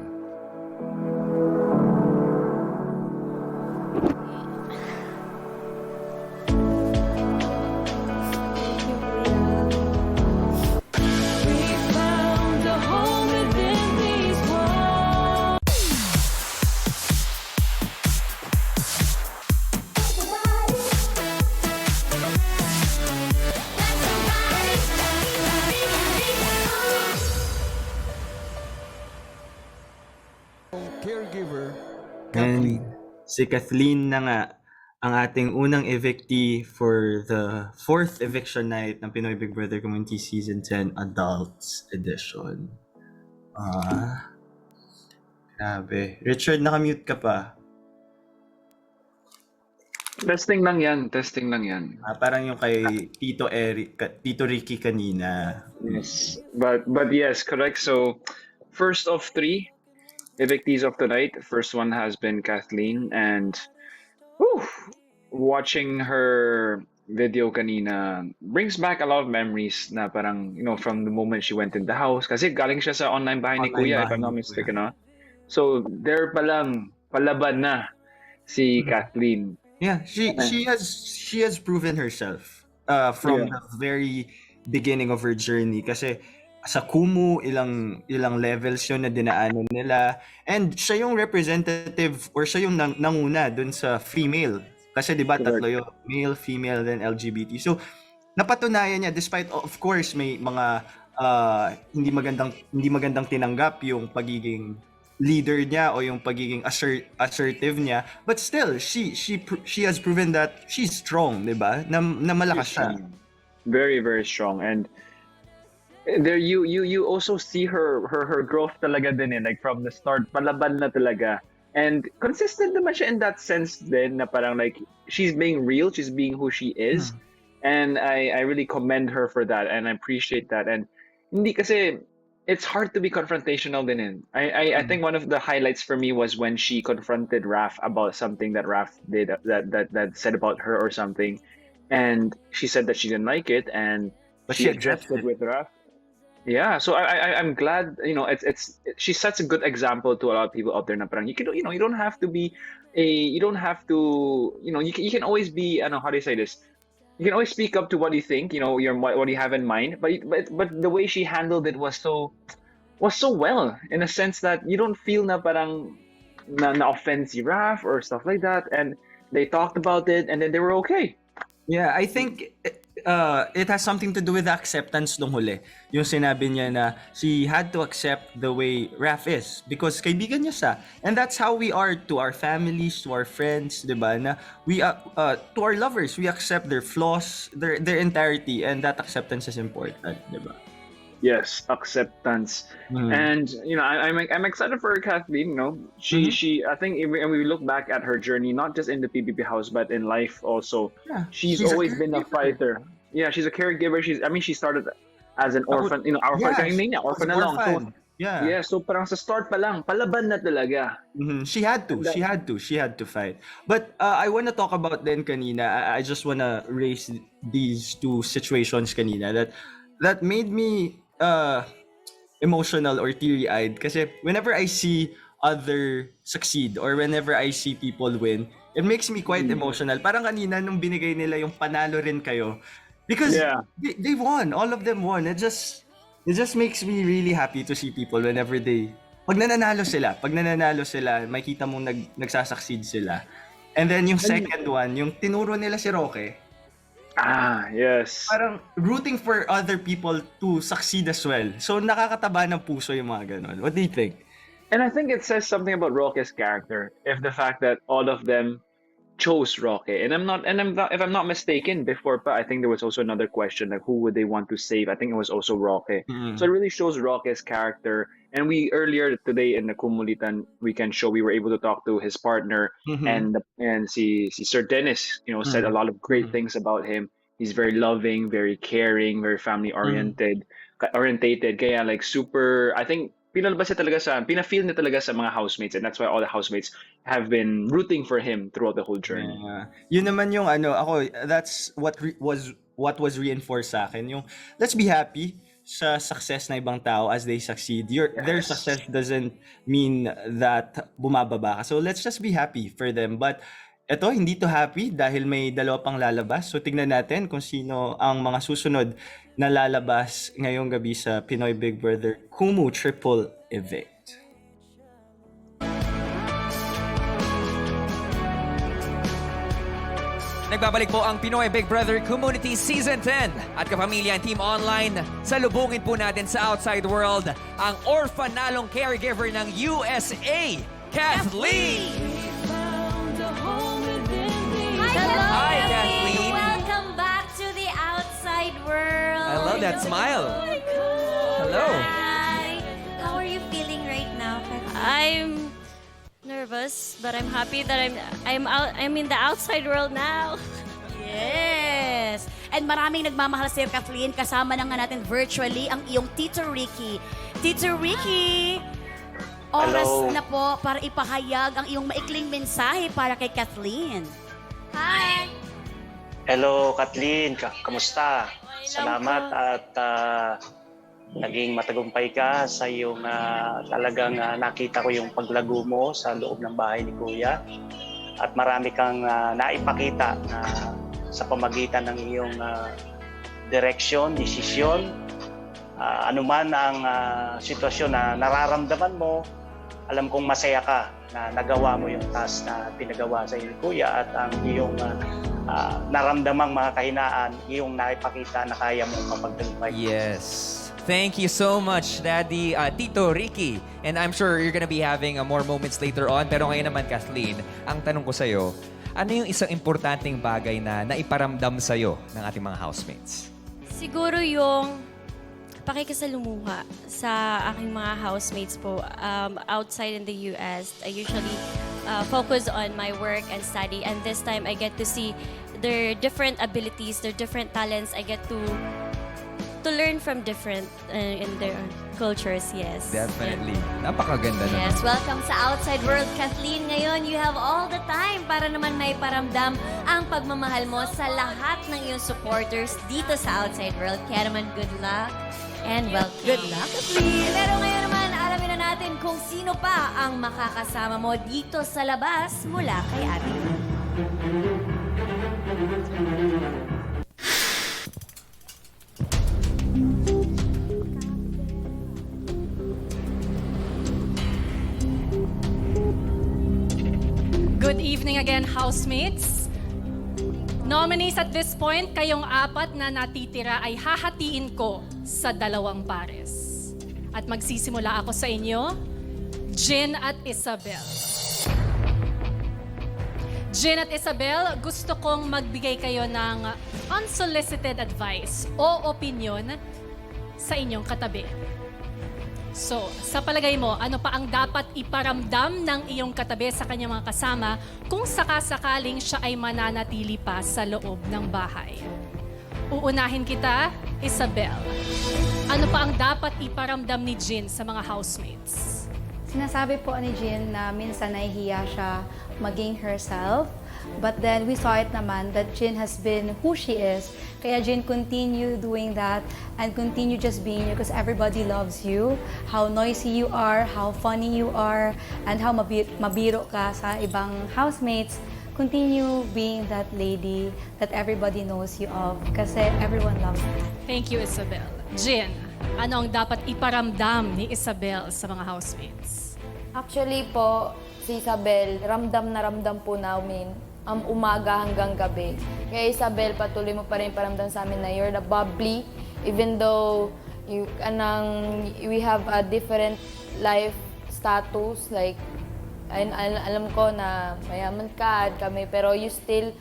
Caregiver, Kathleen. Si Kathleen na nga ang ating unang evictee for the 4th eviction night ng Pinoy Big Brother Community Season 10 Adults Edition. Grabe. Richard, nakamute ka pa. Testing lang yan. Parang yung kay Tito Ricky kanina. Yes. But yes, correct. So, first of 3 evictees of tonight. First one has been Kathleen, and watching her video kanina brings back a lot of memories na parang, from the moment she went in the house. Kasi galing siya sa online bahay ni Kuya, if I'm not mistaken, no? So, there pa lang, palaban na si Kathleen. Yeah, she has proven herself from the very beginning of her journey. Kasi sa Kumu, ilang levels yun na dinaanan nila. And siya yung representative or siya yung nanguna dun sa female. Kasi di ba tatlo yung male, female, then LGBT. So napatunayan niya despite of course may mga hindi magandang tinanggap yung pagiging leader niya o yung pagiging assertive niya, but still she has proven that she's strong, di ba? Na malakas siya. Very, very strong. And there you also see her growth talaga din like from the start palaban na talaga, and consistent naman siya in that sense din na parang like she's being real, she's being who she is, and I really commend her for that and I appreciate that. And hindi kasi it's hard to be confrontational din. I think one of the highlights for me was when she confronted Raph about something that Raph did that said about her or something, and she said that she didn't like it, and but she addressed it with Raph. Yeah, so I'm glad, you know, she sets a good example to a lot of people out there na parang you don't have to be you don't have to, you can always be, I don't know how do you say this? You can always speak up to what you think, what you have in mind, but the way she handled it was so well, in a sense that you don't feel na parang na offend si Raph or stuff like that, and they talked about it and then they were okay. Yeah, I think it has something to do with the acceptance nung huli. Yung sinabi niya na she had to accept the way Raph is because kaibigan niya siya. And that's how we are to our families, to our friends, di ba? Na we to our lovers, we accept their flaws, their entirety, and that acceptance is important, di ba? Yes, acceptance. And I'm excited for Kathleen. She I think when we look back at her journey, not just in the PBB house but in life also, she's always been a fighter. Yeah, she's a caregiver. She started as an orphan. Orphan na lang. So, yeah, so parang sa start pa lang, palaban na talaga. She had to fight. But I want to talk about then kanina. I just want to raise these two situations kanina that made me emotional or teary-eyed kasi whenever I see other succeed or whenever I see people win, it makes me quite emotional. Parang kanina nung binigay nila yung panalo rin kayo because they won, all of them won. It just makes me really happy to see people whenever pag nananalo sila, makita mong nagsasucceed sila. And then yung second one, yung tinuro nila si Roque. Yes. Parang rooting for other people to succeed as well. So nakakataba ng puso yung mga ganun. What do you think? And I think it says something about Roque's character, if the fact that all of them chose Roque. And if I'm not mistaken, before pa, I think there was also another question like who would they want to save? I think it was also Roque. So it really shows Roque's character. And we earlier today in the Kumulitan Weekend show, we were able to talk to his partner and Sir Dennis, said a lot of great things about him. He's very loving, very caring, very family oriented. Kaya like super, I think pinafeel niya talaga sa mga housemates, and that's why all the housemates have been rooting for him throughout the whole journey. Yun naman yung that's what was reinforced sa akin, yung let's be happy sa success na ibang tao as they succeed. Their success doesn't mean that bumababa ka. So let's just be happy for them. But eto, hindi to happy dahil may dalawa pang lalabas. So tignan natin kung sino ang mga susunod na lalabas ngayong gabi sa Pinoy Big Brother Kumu Triple Evict. Nagbabalik po ang Pinoy Big Brother Community Season 10 at kapamilya Team Online. Salubungin po natin sa outside world ang orphanalong caregiver ng USA, Kathleen! Hi, Kathleen! Welcome back to the outside world. I love that smile. Hello. Hi. How are you feeling right now, Kathleen? I'm nervous, but I'm happy that I'm in the outside world now. Yes! And maraming nagmamahal sa'yo, Kathleen. Kasama na nga natin virtually ang iyong Tito Ricky. Tito Ricky, oras na po para ipahayag ang iyong maikling mensahe para kay Kathleen. Hi! Hello, Kathleen. Kamusta? Salamat at naging matagumpay ka sa iyong talagang nakita ko yung paglago mo sa loob ng bahay ni Kuya. At marami kang naipakita sa pamagitan ng iyong direksyon, desisyon. Anuman ang sitwasyon na nararamdaman mo, alam kong masaya ka na nagawa mo yung task na pinagawa sa iyo ni Kuya at ang iyong naramdamang mga kahinaan, iyong naipakita na kaya mong mapagtagumpay. Yes. Thank you so much, Daddy, Tito Ricky. And I'm sure you're gonna be having more moments later on. Pero ngayon naman, Kathleen, ang tanong ko sa'yo, ano yung isang importanteng bagay na naiparamdam sa'yo ng ating mga housemates? Siguro yung pakikisalumuha sa aking mga housemates po outside in the US. I usually focus on my work and study, and this time I get to see their different abilities, their different talents. I get to learn from different in their cultures, yes. Definitely. Napakaganda na. Yes, welcome sa Outside World, Kathleen. Ngayon, you have all the time para naman may paramdam ang pagmamahal mo sa lahat ng iyong supporters dito sa Outside World. Kaya naman, good luck and welcome. Good luck, Kathleen. Pero ngayon naman, alamin na natin kung sino pa ang makakasama mo dito sa labas mula kay Ate. Good evening again, housemates. Nominees at this point, kayong apat na natitira ay hahatiin ko sa 2 pares. At magsisimula ako sa inyo, Jin at Isabel. Jin at Isabel, gusto kong magbigay kayo ng unsolicited advice o opinion sa inyong katabi. So, sa palagay mo, ano pa ang dapat iparamdam ng iyong katabi sa kanyang mga kasama kung sakasakaling siya ay mananatili pa sa loob ng bahay? Uunahin kita, Isabel. Ano pa ang dapat iparamdam ni Jin sa mga housemates? Sinasabi po ni Jin na minsan nahihiya siya maging herself. But then we saw it naman that Jin has been who she is. Kaya Jin, continue doing that and continue just being you because everybody loves you. How noisy you are, how funny you are, and how mabiro ka sa ibang housemates. Continue being that lady that everybody knows you of kasi everyone loves you. Thank you, Isabel. Jin, ano ang dapat iparamdam ni Isabel sa mga housemates? Actually po, si Isabel, ramdam na ramdam po namin umaga hanggang gabi. Kaya Isabel, patuloy mo pa rin paramdam sa amin na you're the bubbly, even though we have a different life status, like, alam ko na mayaman ka at kami, pero you still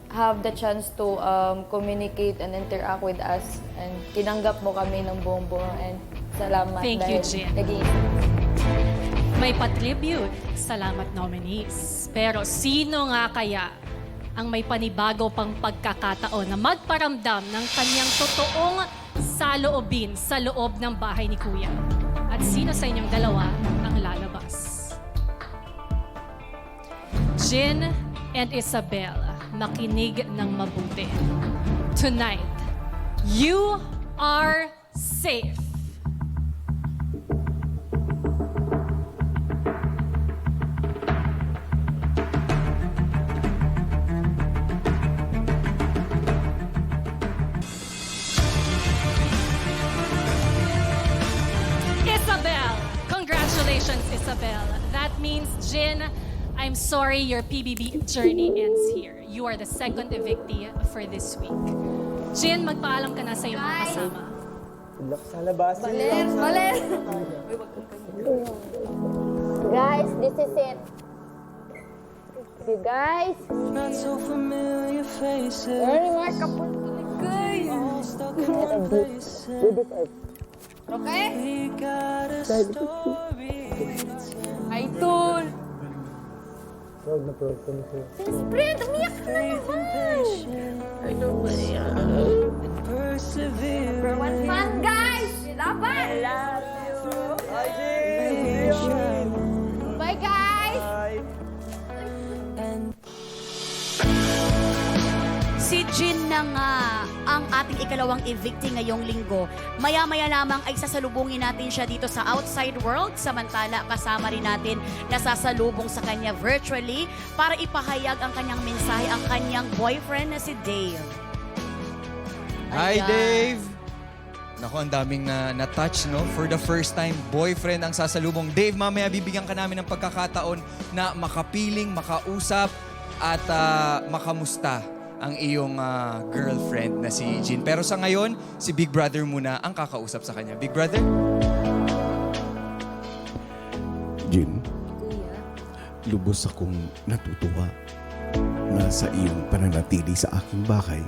have the chance to communicate and interact with us. And tinanggap mo kami ng buong-buo. And salamat. Thank you, Jin. May patribute. Salamat, nominees. Pero sino nga kaya ang may panibago pang pagkakataon na magparamdam ng kanyang totoong saloobin sa loob ng bahay ni Kuya? At sino sa inyong dalawa ang lalabas? Jin and Isabel, makinig ng mabuti. Tonight, you are safe. Congratulations, Isabel. That means, Jin, I'm sorry your PBB journey ends here. You are the second evictee for this week. Jin, magpaalam ka na sa iyong mga kasama. Good luck sa labas. Baler! Guys, this is it. You guys. Not so familiar faces. Very remarkable. Okay? Idol! Proud na proud ka na siya. Spread, umiyak ka na naman! I know ba yan? Number 1 fan, guys! Laban! I love you! Bye, guys! Bye! Si Jin na nga ang ating ikalawang evictee ngayong linggo. Maya-maya lamang ay sasalubungin natin siya dito sa Outside World. Samantala, kasama rin natin na sasalubong sa kanya virtually para ipahayag ang kanyang mensahe ang kanyang boyfriend na si Dave. Hi, Ayan. Dave! Naku, ang daming na-touch, no? For the first time, boyfriend ang sasalubong. Dave, mamaya bibigyan ka namin ng pagkakataon na makapiling, makausap, at makamusta ang iyong girlfriend na si Jin. Pero sa ngayon, si Big Brother muna ang kakausap sa kanya. Big Brother? Jin, lubos akong natutuwa na sa iyong pananatili sa aking bahay,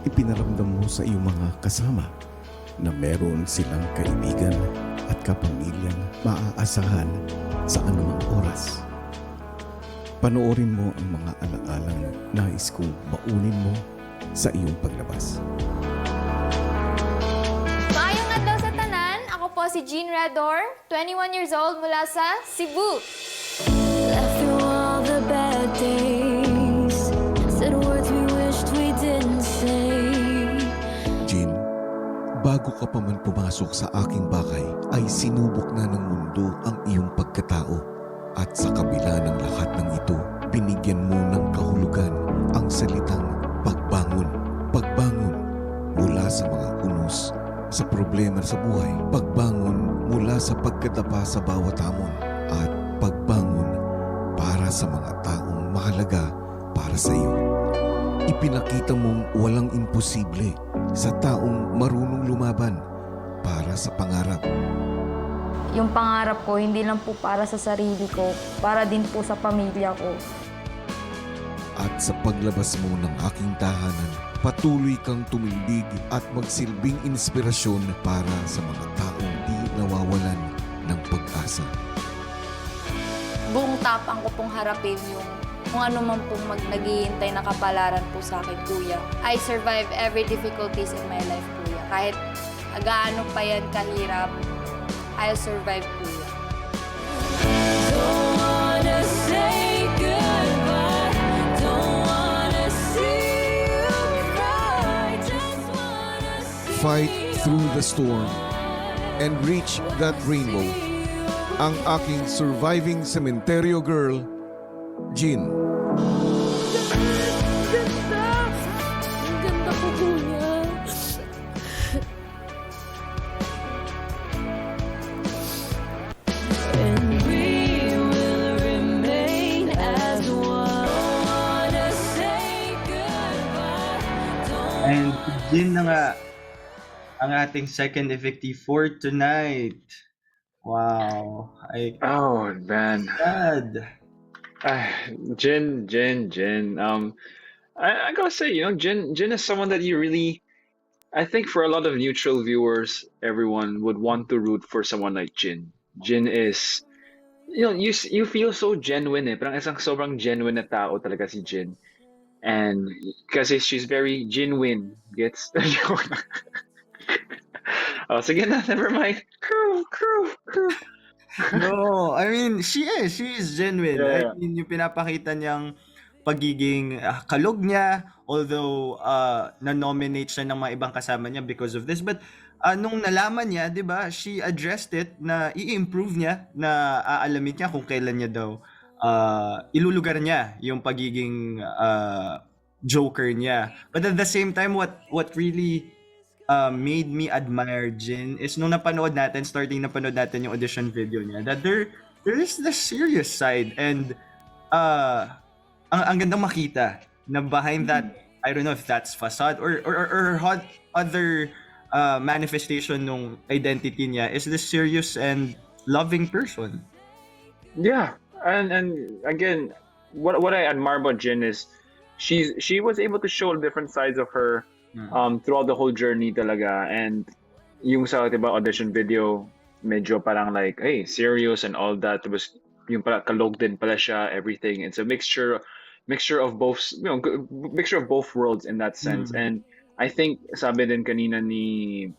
ipinaramdam mo sa iyong mga kasama na meron silang kaibigan at kapamilyang maaasahan sa anumang oras. Panoorin mo ang mga alalang nais kong baunin mo sa iyong paglabas. Maayong adlaw sa tanan. si Jean Rador, 21 years old mula sa Cebu. Left through all the bad days. Said words we wished we didn't say. Jean, bago ka pa man pumasok sa aking bahay, ay sinubok na ng mundo ang iyong pagkatao. At sa kabila ng lahat ng ito, binigyan mo ng kahulugan ang salitang pagbangon. Pagbangon mula sa mga unos, sa problema sa buhay. Pagbangon mula sa pagkadapa sa bawat hamon. At pagbangon para sa mga taong mahalaga para sa iyo. Ipinakita mong walang imposible sa taong marunong lumaban para sa pangarap. Yung pangarap ko, hindi lang po para sa sarili ko, para din po sa pamilya ko. At sa paglabas mo ng aking tahanan, patuloy kang tumindig at magsilbing inspirasyon para sa mga taong di nawawalan ng pag-asa. Buong tapang ko pong harapin yung kung ano man pong naghihintay na kapalaran po sa akin, Kuya. I survive every difficulties in my life, Kuya. Kahit agaano pa yan kahirap, I'll survive, Kuya. Don't wanna say goodbye. Don't wanna see you cry. Just wanna see Fight through the storm and reach that rainbow. Ang aking surviving cementerio girl, Jean. Ang ganda ko, Kuya. And we will remain as one. Don't wanna say goodbye. And yun na nga ang ating second evictee for tonight. Wow. Oh man. God. Jin. I gotta say, Jin is someone that you really, I think for a lot of neutral viewers, everyone would want to root for someone like Jin. Jin is, you feel so genuine eh. Parang isang sobrang genuine na tao talaga si Jin. And kasi she's very genuine. Gets? Oh, sige na, never mind. Crew. No, I mean, she is genuine. Yeah. I mean, yung pinapakita niyang pagiging kalog niya, although na-nominate siya ng mga ibang kasama niya because of this. But nung nalaman niya, di ba, she addressed it na i-improve niya, na aalamin niya kung kailan niya daw ilulugar niya yung pagiging joker niya. But at the same time, what really made me admire Jin is nung napanood natin yung audition video niya, that there is the serious side, and ang gandang makita na behind that, I don't know if that's facade or other manifestation nung identity niya, is this serious and loving person. Yeah, and again, what I admire about Jin is she was able to show different sides of her throughout the whole journey talaga. And yung sa diba audition video, medyo parang like, hey, serious and all that. Was yung pala kalog din pala siya, everything. It's a mixture of both, mixture of both worlds in that sense. And I think sabi din kanina ni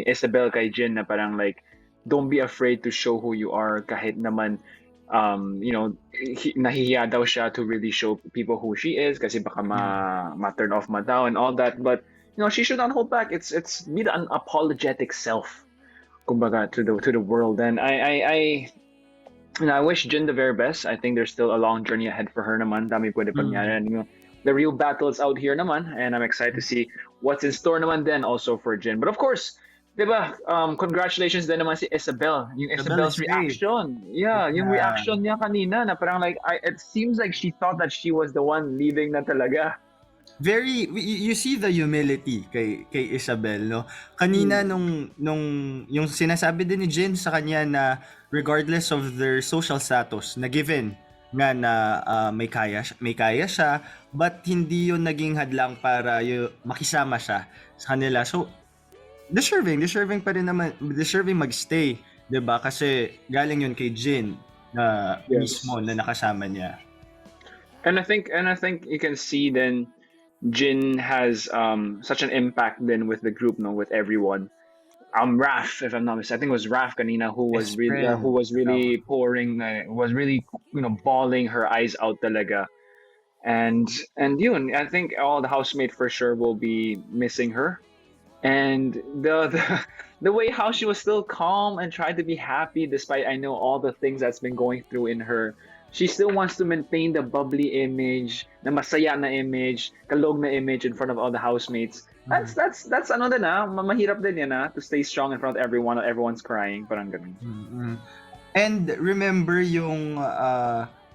Isabel kay Jin na parang like, don't be afraid to show who you are kahit naman nahihiya daw siya to really show people who she is kasi baka ma-turn off daw and all that. But she should not hold back. It's be the unapologetic self, kumbaga, to the world. And I wish Jin the very best. I think there's still a long journey ahead for her naman. Dami pwede pangyari. The real battle is out here naman, and I'm excited to see what's in store naman then also for Jin. But of course, diba, congratulations din naman si Isabel. Yung Isabel's reaction. Yeah, yung reaction niya kanina na parang like, it seems like she thought that she was the one leaving na talaga. You see the humility kay Isabel, no? Kanina nung yung sinasabi din ni Jin sa kanya na regardless of their social status, na given nga na may kaya siya, but hindi yun naging hadlang para makisama siya sa kanila. So deserving pa rin naman, deserving magstay, 'di ba? Kasi galing yun kay Jin na mismo na nakasama niya. And I think you can see then Jin has such an impact then with the group, with everyone. Raf, if I'm not mistaken. I think it was Raf kanina who was really pouring, was really bawling her eyes out talaga. And yun, I think all the housemate for sure will be missing her. And the way how she was still calm and tried to be happy despite I know all the things that's been going through in her. She still wants to maintain the bubbly image, the masaya na image, kalog na image in front of all the housemates. That's ano din mahirap din yan to stay strong in front of everyone. Everyone's crying, parang ganun. And remember yung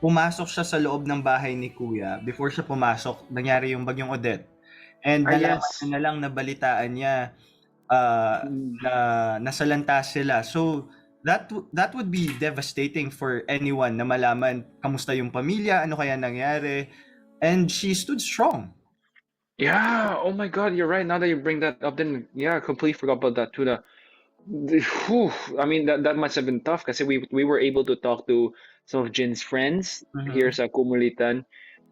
pumasok siya sa loob ng bahay ni Kuya. Before siya pumasok, nangyari yung bagyong Odette. And nalaman niya na lang, nabalitaan niya na nasalanta sila. So that would be devastating for anyone na malaman kamusta yung pamilya, ano kaya nangyari. And she stood strong. Yeah, oh my God, you're right. Now that you bring that up, then yeah, I completely forgot about that too. I mean, that must have been tough kasi we were able to talk to some of Jin's friends here sa Kumulitan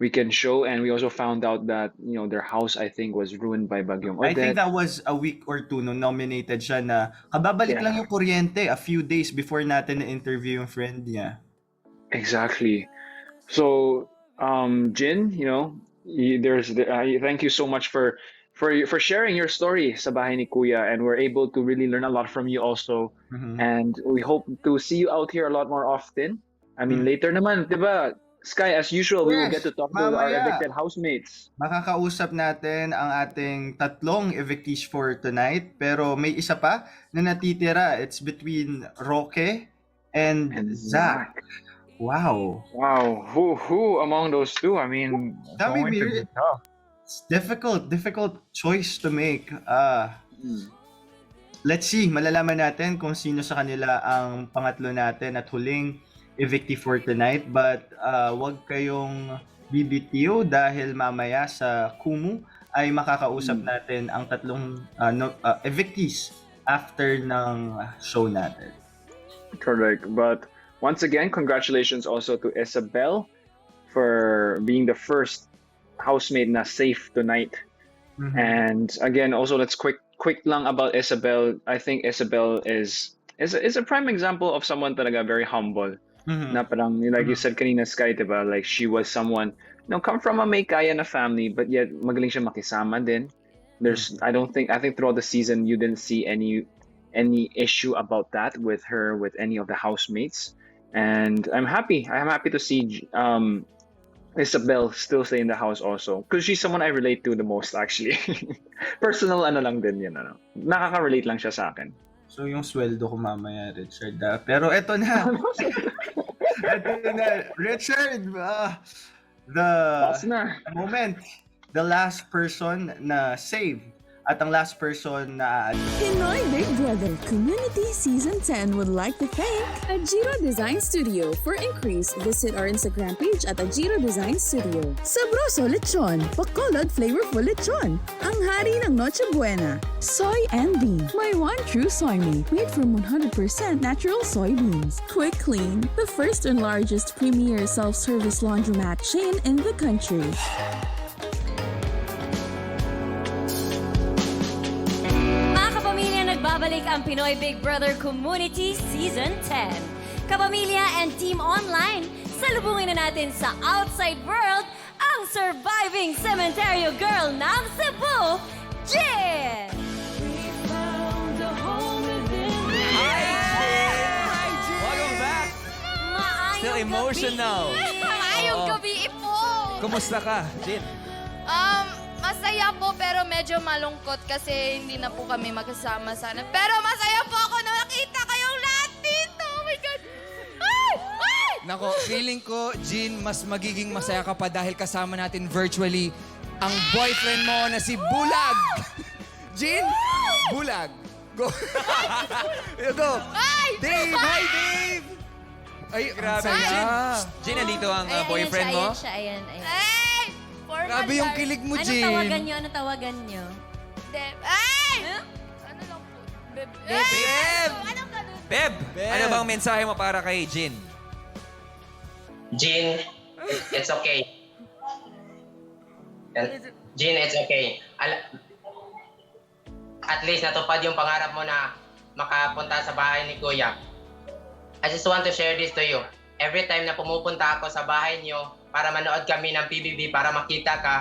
weekend show, and we also found out that their house I think was ruined by Bagyong Odette. I think that was a week or two nung nominated siya na kababalik lang yung kuryente a few days before natin na-interview yung friend niya. Exactly. So, Jin, thank you so much for sharing your story sa bahay ni Kuya, and we're able to really learn a lot from you also. And we hope to see you out here a lot more often. I mean, later naman, diba? Sky, as usual, we will get to talk to our evicted housemates. Makakausap natin ang ating tatlong evictees for tonight, pero may isa pa na natitira. It's between Roque and Zach. Wow. Who among those two? I mean, it's difficult choice to make. Let's see, malalaman natin kung sino sa kanila ang pangatlo natin at huling evictee for tonight. But wag kayong bibitiw dahil mamaya sa Kumu ay makakausap natin ang tatlong evictees after ng show natin. Correct. But once again, congratulations also to Isabel for being the first housemate na safe tonight. And again, also let's quick lang about Isabel. I think Isabel is a prime example of someone talaga very humble. Na parang, like you said kanina, Sky, diba? Like she was someone, come from a may kaya na family, but yet magaling siya makisama din. I think throughout the season you didn't see any issue about that with her, with any of the housemates. And I'm happy to see Isabel still stay in the house also, because she's someone I relate to the most actually. Personal lang din yun, nakaka-relate lang siya sa akin. So yung sweldo ko mamaya, Richard. Pero eto na. Richard, the moment, the last person na save at ang last person na Pinoy Big Brother Community Season 10 would like to thank Ajiro Design Studio. For inquiries, visit our Instagram page at Ajiro Design Studio. Sabroso Lechon, Bacolod Flavorful Lechon, ang hari ng Noche Buena. Soy and Bean, my one true soy meat, made from 100% natural soybeans. Quick Clean, the first and largest premier self-service laundromat chain in the country. Nagbabalik ang Pinoy Big Brother Community Season 10. Kapamilya and Team Online, salubungin na natin sa outside world ang surviving cementerio girl ng Cebu, Jin! Welcome back! Still emotional. Maayong gabi po! Kumusta ka, Jin? Masaya po pero medyo malungkot kasi hindi na po kami magkasama sana. Pero masaya po ako na nakita kayong lahat dito! Oh my God! Ay! Ay! Nako, feeling ko, Jin, mas magiging masaya ka pa dahil kasama natin virtually ang boyfriend mo na si Bulag! Jin, Bulag! Go! Go! Ay! Dave! Hi, Dave! Ay, Grabe ang saya. Jin, nandito ang boyfriend mo? Ayan. Ay! Grabe yung kilig mo, Jin. Anong tawagan nyo? Deb. Ay! Ano lang po? Beb. Beb! Anong ganun? Beb! Ano bang mensahe mo para kay Jin? Jin, it's okay. Jin, it's okay. At least natupad yung pangarap mo na makapunta sa bahay ni Kuya. I just want to share this to you. Every time na pumupunta ako sa bahay niyo para manood kami ng PBB para makita ka,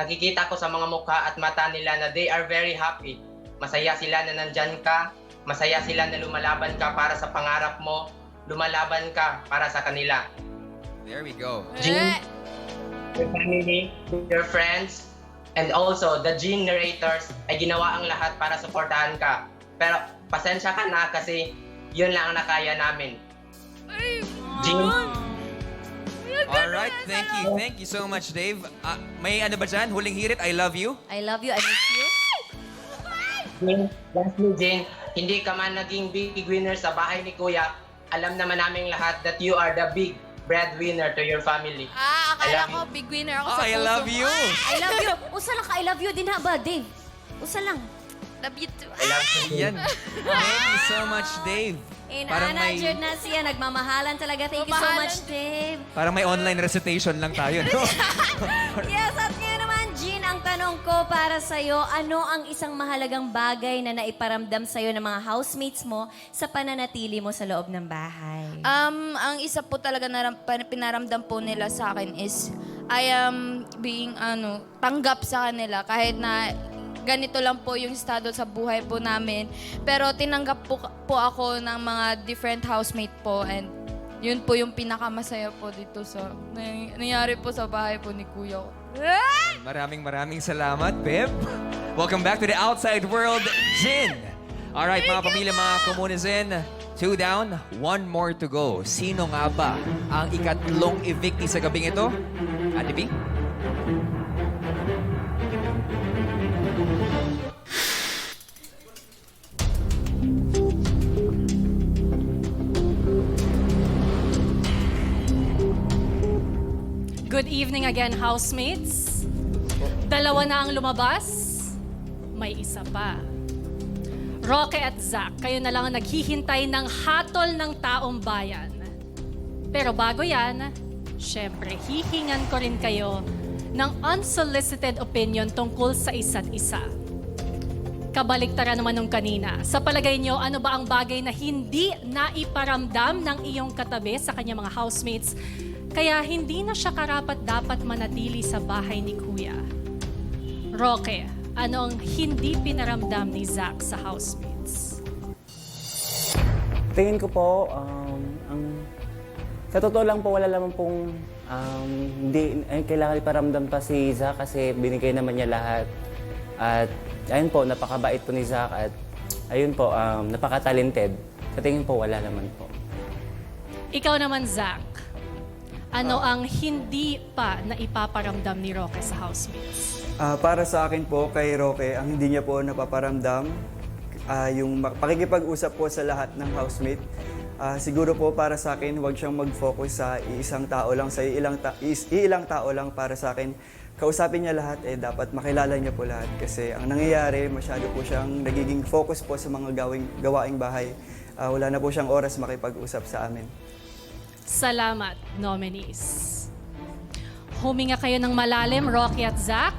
nakikita ko sa mga mukha at mata nila na they are very happy. Masaya sila na nandyan ka, masaya sila na lumalaban ka para sa pangarap mo, lumalaban ka para sa kanila. There we go. Jean, your family, your friends, and also the Jean narrators ay ginawa ang lahat para suportahan ka. Pero pasensya ka na kasi yun lang ang nakaya namin. Jean? Alright, thank you so much, Dave. May ano ba dyan? Huling hirit, I love you. I love you, I miss you. Jean, lastly, Jean, hindi ka man naging big winner sa bahay ni Kuya, alam naman namin lahat that you are the big breadwinner to your family. Akala ko big winner ako sa I puso love mo. you. I love you. Usa lang ka, I love you din ha ba, Dave? Usa lang. Love you too. I love you. Yan. Thank you so much, Dave. Parang may, Jud na siya, nagmamahalan talaga. Thank you so much, Dave. parang may online recitation lang tayo, no? Yes, at ngayon naman, Jean, ang tanong ko para sa'yo, ano ang isang mahalagang bagay na naiparamdam sa'yo ng mga housemates mo sa pananatili mo sa loob ng bahay? Ang isa po talaga na pinaramdam po nila sa akin is I am being tanggap sa kanila kahit na ganito lang po yung estado sa buhay po namin. Pero tinanggap po ako ng mga different housemate po and yun po yung pinakamasaya po dito sa nangyari po sa bahay po ni Kuya ko. Maraming salamat, Beb. Welcome back to the outside world, Jin. Alright, mga pamilya, mga komunizen. 2 down, 1 more to go. Sino nga ba ang ikatlong evictee sa gabing ito? Ate B? Good evening again, housemates. Dalawa na ang lumabas. May isa pa. Roque at Zach, kayo na lang ang naghihintay ng hatol ng taong bayan. Pero bago yan, syempre, hihingan ko rin kayo ng unsolicited opinion tungkol sa isa't isa. Kabaliktaran naman nung kanina. Sa palagay nyo, ano ba ang bagay na hindi naiparamdam ng iyong katabi sa kanyang mga housemates kaya hindi na siya karapat-dapat manatili sa bahay ni Kuya? Roque, ano ang hindi pinaramdam ni Zach sa housemates? Tingin ko po, sa totoo lang po, wala naman pong hindi kailangan iparamdam pa si Zach kasi binigay naman niya lahat. At ayun po, napakabait po ni Zach at ayun po, napaka-talented. Sa tingin po, wala naman po. Ikaw naman, Zach. Ano ang hindi pa na ipaparamdam ni Roque sa housemates? Para sa akin po, kay Roque, ang hindi niya po napaparamdam, yung pakikipag-usap po sa lahat ng housemate. Siguro po para sa akin, huwag siyang mag-focus sa iisang tao lang, sa iilang tao lang. Para sa akin, kausapin niya lahat, dapat makilala niya po lahat. Kasi ang nangyayari, masyado po siyang nagiging focus po sa mga gawaing bahay. Wala na po siyang oras makipag-usap sa amin. Salamat, nominees. Huminga kayo ng malalim, Roque at Zach.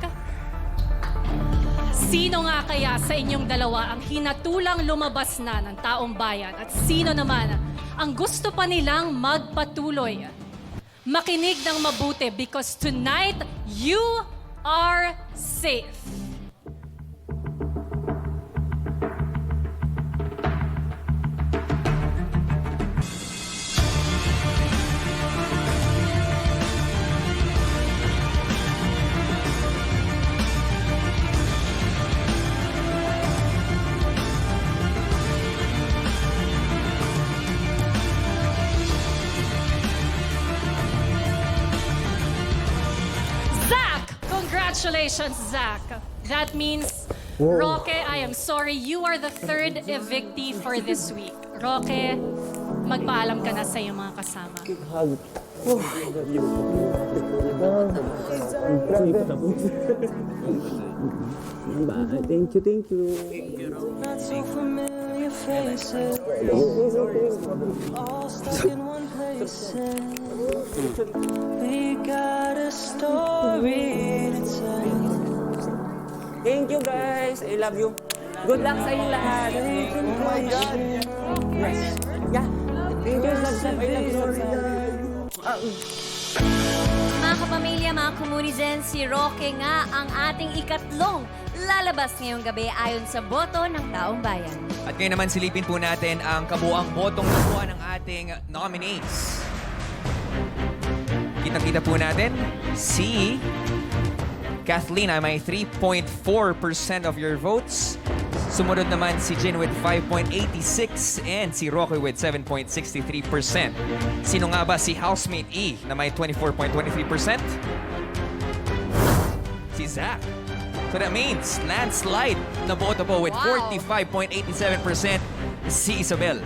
Sino nga kaya sa inyong dalawa ang hinatulang lumabas na ng taong bayan at sino naman ang gusto pa nilang magpatuloy? Makinig ng mabuti because tonight you are safe. Congratulations, Zach. That means, Roque, I am sorry, you are the third evictee for this week. Roque, magpaalam ka na sa iyong mga kasama. Thank you. Not so familiar faces, all stuck in one place. We got a story to tell. Thank you guys. I love you. Good luck sa inyong lahat. Oh my God. Yes. Yeah. Thank you, Zab. I love you, Zab. Mga kapamilya, mga komunizen, si Roque nga ang ating ikatlong lalabas ngayong gabi ayon sa boto ng taong bayan. At ngayon naman silipin po natin ang kabuang botong nakuha ng ating nominees. Kita-kita po natin si Kathleen ay may 3.4% of your votes. Sumunod naman si Jin with 5.86 and si Roque with 7.63%. Sino nga ba si housemate E na may 24.23%? Si Zach. So that means landslide na boto po with 45.87% si Isabel.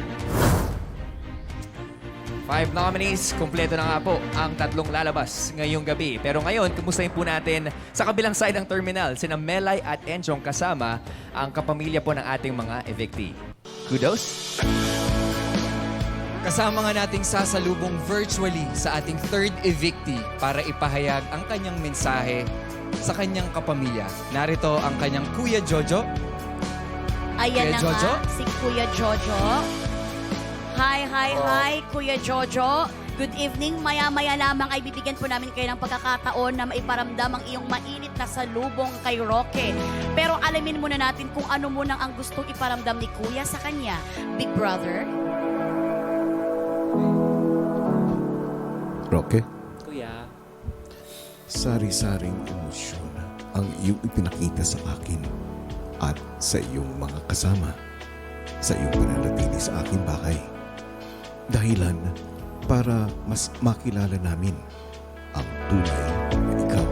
5 nominees, kumpleto na nga po ang tatlong lalabas ngayong gabi. Pero ngayon, kumustahin po natin sa kabilang side ng terminal, sina Melay at Enjong kasama ang kapamilya po ng ating mga evictee. Kudos! Kasama nga nating sasalubong virtually sa ating third evictee para ipahayag ang kanyang mensahe sa kanyang kapamilya. Narito ang kanyang Kuya Jojo. Ayan Kuya na Jojo? nga, si Kuya Jojo. Hi, Kuya Jojo. Good evening. Maya-maya lamang ay bibigyan po namin kayo ng pagkakataon na maiparamdam ang iyong mainit na salubong kay Roque. Pero alamin muna natin kung ano muna ang gustong iparamdam ni Kuya sa kanya. Big Brother. Roque, Kuya. sari-saring emosyon ang iyong ipinakita sa akin at sa iyong mga kasama sa iyong pananatili sa aking bahay. Dahilan para mas makilala namin ang tunay na ikaw.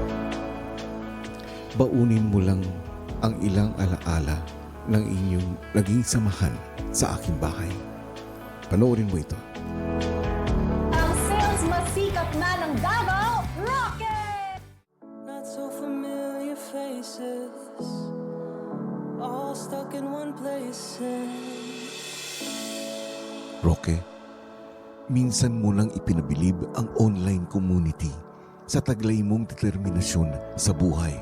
Baunin mo lang ang ilang alaala ng inyong naging samahan sa aking bahay. Panoorin mo ito. Ang sales masikap na ng Davao, Roque! Not so familiar faces, all stuck in one place. Roque, minsan mo lang ipinabilib ang online community sa taglay mong determinasyon sa buhay.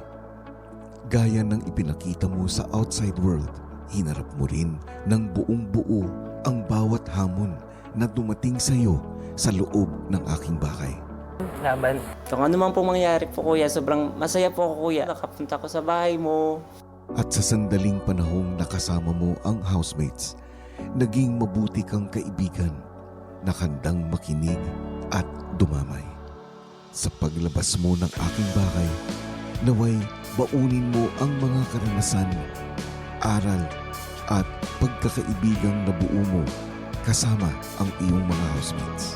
Gaya ng ipinakita mo sa outside world, hinarap mo rin ng buong buo ang bawat hamon na dumating sa iyo sa loob ng aking bahay. Laban. Kung ano man pong mangyari po, Kuya, sobrang masaya po ako, Kuya. Nakapunta ko sa bahay mo. At sa sandaling panahong nakasama mo ang housemates, naging mabuti kang kaibigan na handang makinig at dumamay. Sa paglabas mo ng aking bahay, naway baunin mo ang mga karanasan, aral at pagkakaibigang nabuo mo kasama ang iyong mga housemates.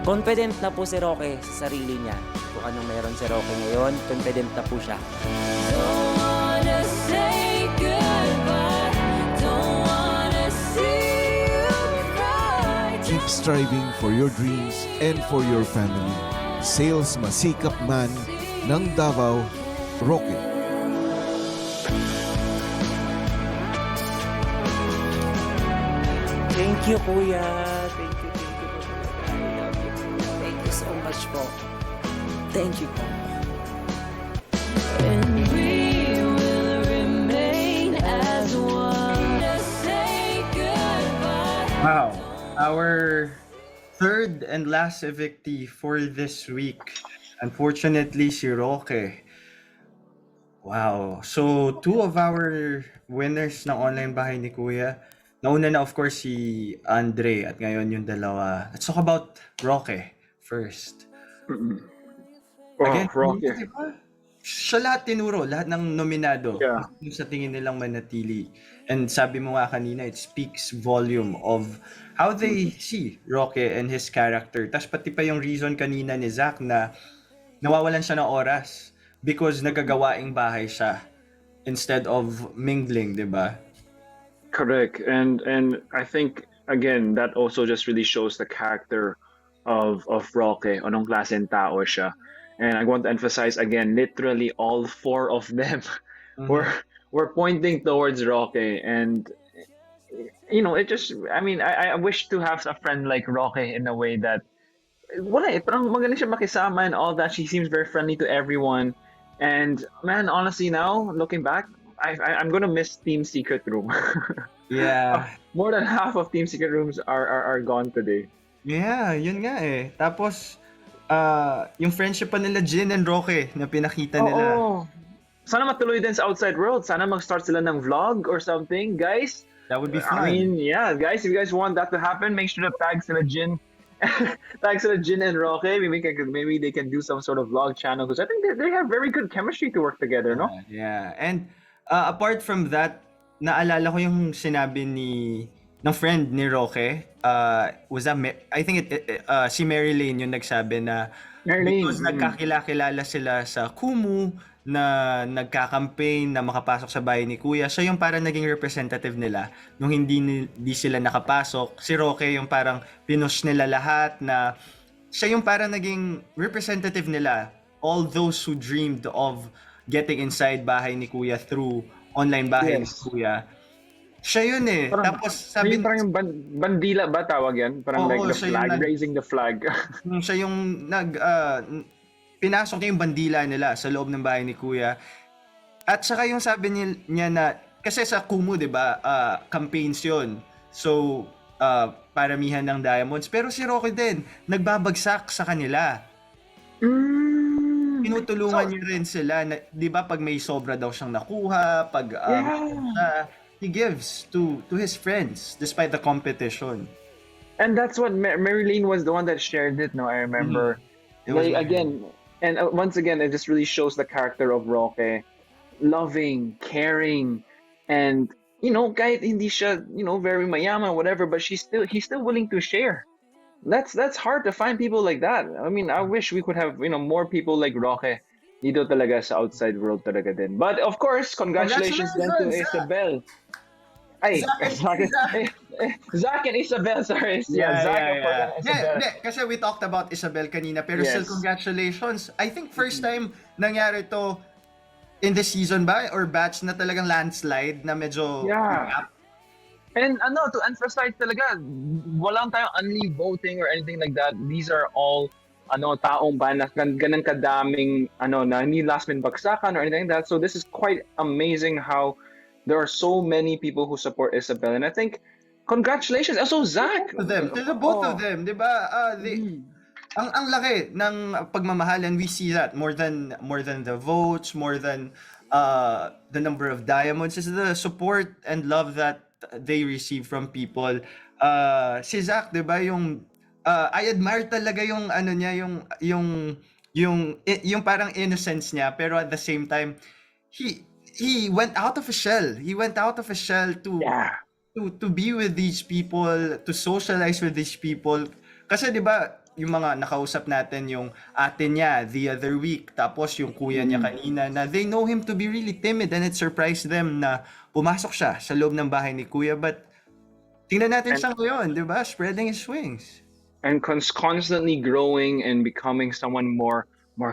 Confident na po si Roque sa sarili niya. Kung anong meron si Roque ngayon, confident na po siya. Don't wanna say goodbye. Don't wanna see you cry. Keep striving for your dreams and for your family. Sales masikap man ng Davao, Roque. Thank you, Kuya. Thank you po talaga. I love you. Thank you so much po. Thank you po. And we will remain as one. Say goodbye. Wow. Our third and last evictee for this week. Unfortunately, si Roque. Wow. So, two of our winners ng online bahay ni Kuya. Nauna na of course si Andre at ngayon yung dalawa. Let's talk about Roque first. Again, Roque. diba? Siya lahat tinuro, lahat ng nominado. Yeah. Yung sa tingin nilang manatili. And sabi mo nga kanina, it speaks volume of how they see Roque and his character. Tapos pati pa yung reason kanina ni Zach na nawawalan siya ng oras because nagagawaing bahay siya instead of mingling, di ba? Correct. And I think again that also just really shows the character of Roque, anong klaseng tao siya. And I want to emphasize again, literally all four of them were pointing towards Roque, and you know, it just, I mean, I wish to have a friend like Roque in a way that wala eh, parang magaling siya makisama and all that. She seems very friendly to everyone. And man, honestly now, looking back, I'm gonna miss Team Secret Room. Yeah. More than half of Team Secret Rooms are gone today. Yeah, yun nga eh. Tapos, yung friendship pa nila Jin and Roque na pinakita nila. Oo. Sana matuloy din sa outside world. Sana mag-start sila ng vlog or something, guys. That would be fun. I mean, yeah, guys, if you guys want that to happen, make sure to tag sila Jin. Tag sila Jin and Roque. Maybe they can do some sort of vlog channel because I think they have very good chemistry to work together, no? Yeah. And apart from that, naalala ko yung sinabi ng friend ni Roque. Was that I think si Mary Lane yung nagsabi na because nagkakilala sila sa Kumu na nagka-campaign na makapasok sa bahay ni Kuya. Siya yung parang naging representative nila nung hindi sila nakapasok. Si Roque yung parang pinush nila lahat na siya yung parang naging representative nila. All those who dreamed of getting inside bahay ni Kuya through online bahay ni Kuya. Siya yun eh. Parang, tapos sabi parang yung bandila ba tawag yan? Parang like the flag, raising the flag. siya yung pinasok niya yung bandila nila sa loob ng bahay ni Kuya. At saka yung sabi niya na, kasi sa Kumu, di ba, campaigns yun. So, paramihan ng diamonds. Pero si Roque din, nagbabagsak sa kanila. Tinutulungan niya rin sila. Di ba, pag may sobra daw siyang nakuha, pag he gives to his friends despite the competition. And that's what Marilyn was the one that shared it, no? I remember. Like, again, and once again, it just really shows the character of Roque. Loving, caring, and, you know, kahit hindi siya, you know, very mayaman, whatever, but he's still willing to share. That's hard to find people like that. I mean, I wish we could have, you know, more people like Roque dito talaga sa outside world talaga din. But of course, congratulations then to Isabel. Ay, Zach and Isabel, sorry. Zach and Isabel. Kasi we talked about Isabel kanina, pero still congratulations. I think first time nangyari to in the season ba or batch na talagang landslide na medyo And to emphasize talaga, walang tayong only voting or anything like that. These are all taong ba na ganang kadaming na hindi last minute bagsakan or anything like that. So this is quite amazing how there are so many people who support Isabel, and I think congratulations also Zach to the both of them, di ba? Ang laki ng pagmamahal, and we see that more than the votes, more than the number of diamonds, is the support and love that they receive from people. Si Zach, di ba, yung I admire talaga yung niya, yung parang innocence niya, pero at the same time he went out of a shell. He went out of a shell to be with these people, to socialize with these people. Kasi 'di ba, yung mga nakausap natin, yung ate niya the other week, tapos yung kuya niya kanina, na they know him to be really timid, and it surprised them na pumasok siya sa loob ng bahay ni Kuya. But tingnan natin siya ngayon, 'di ba? Spreading his wings. And constantly growing and becoming someone more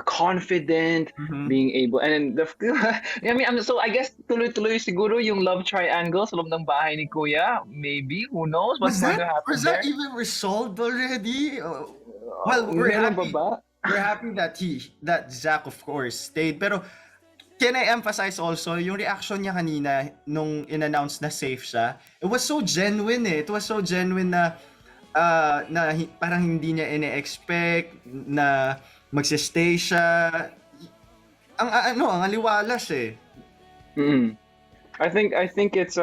confident, being able, and I mean, so I guess tuloy-tuloy siguro yung love triangle sa loob ng bahay ni Kuya. Maybe, who knows what's going to happen Was that even resolved already? Well, we're happy that Zach of course stayed. Pero can I emphasize also yung reaction niya kanina nung in-announce na safe siya? It was so genuine eh. It was so genuine na parang hindi niya ine-expect na magsistay siya. Ang aliwalas eh. I think it's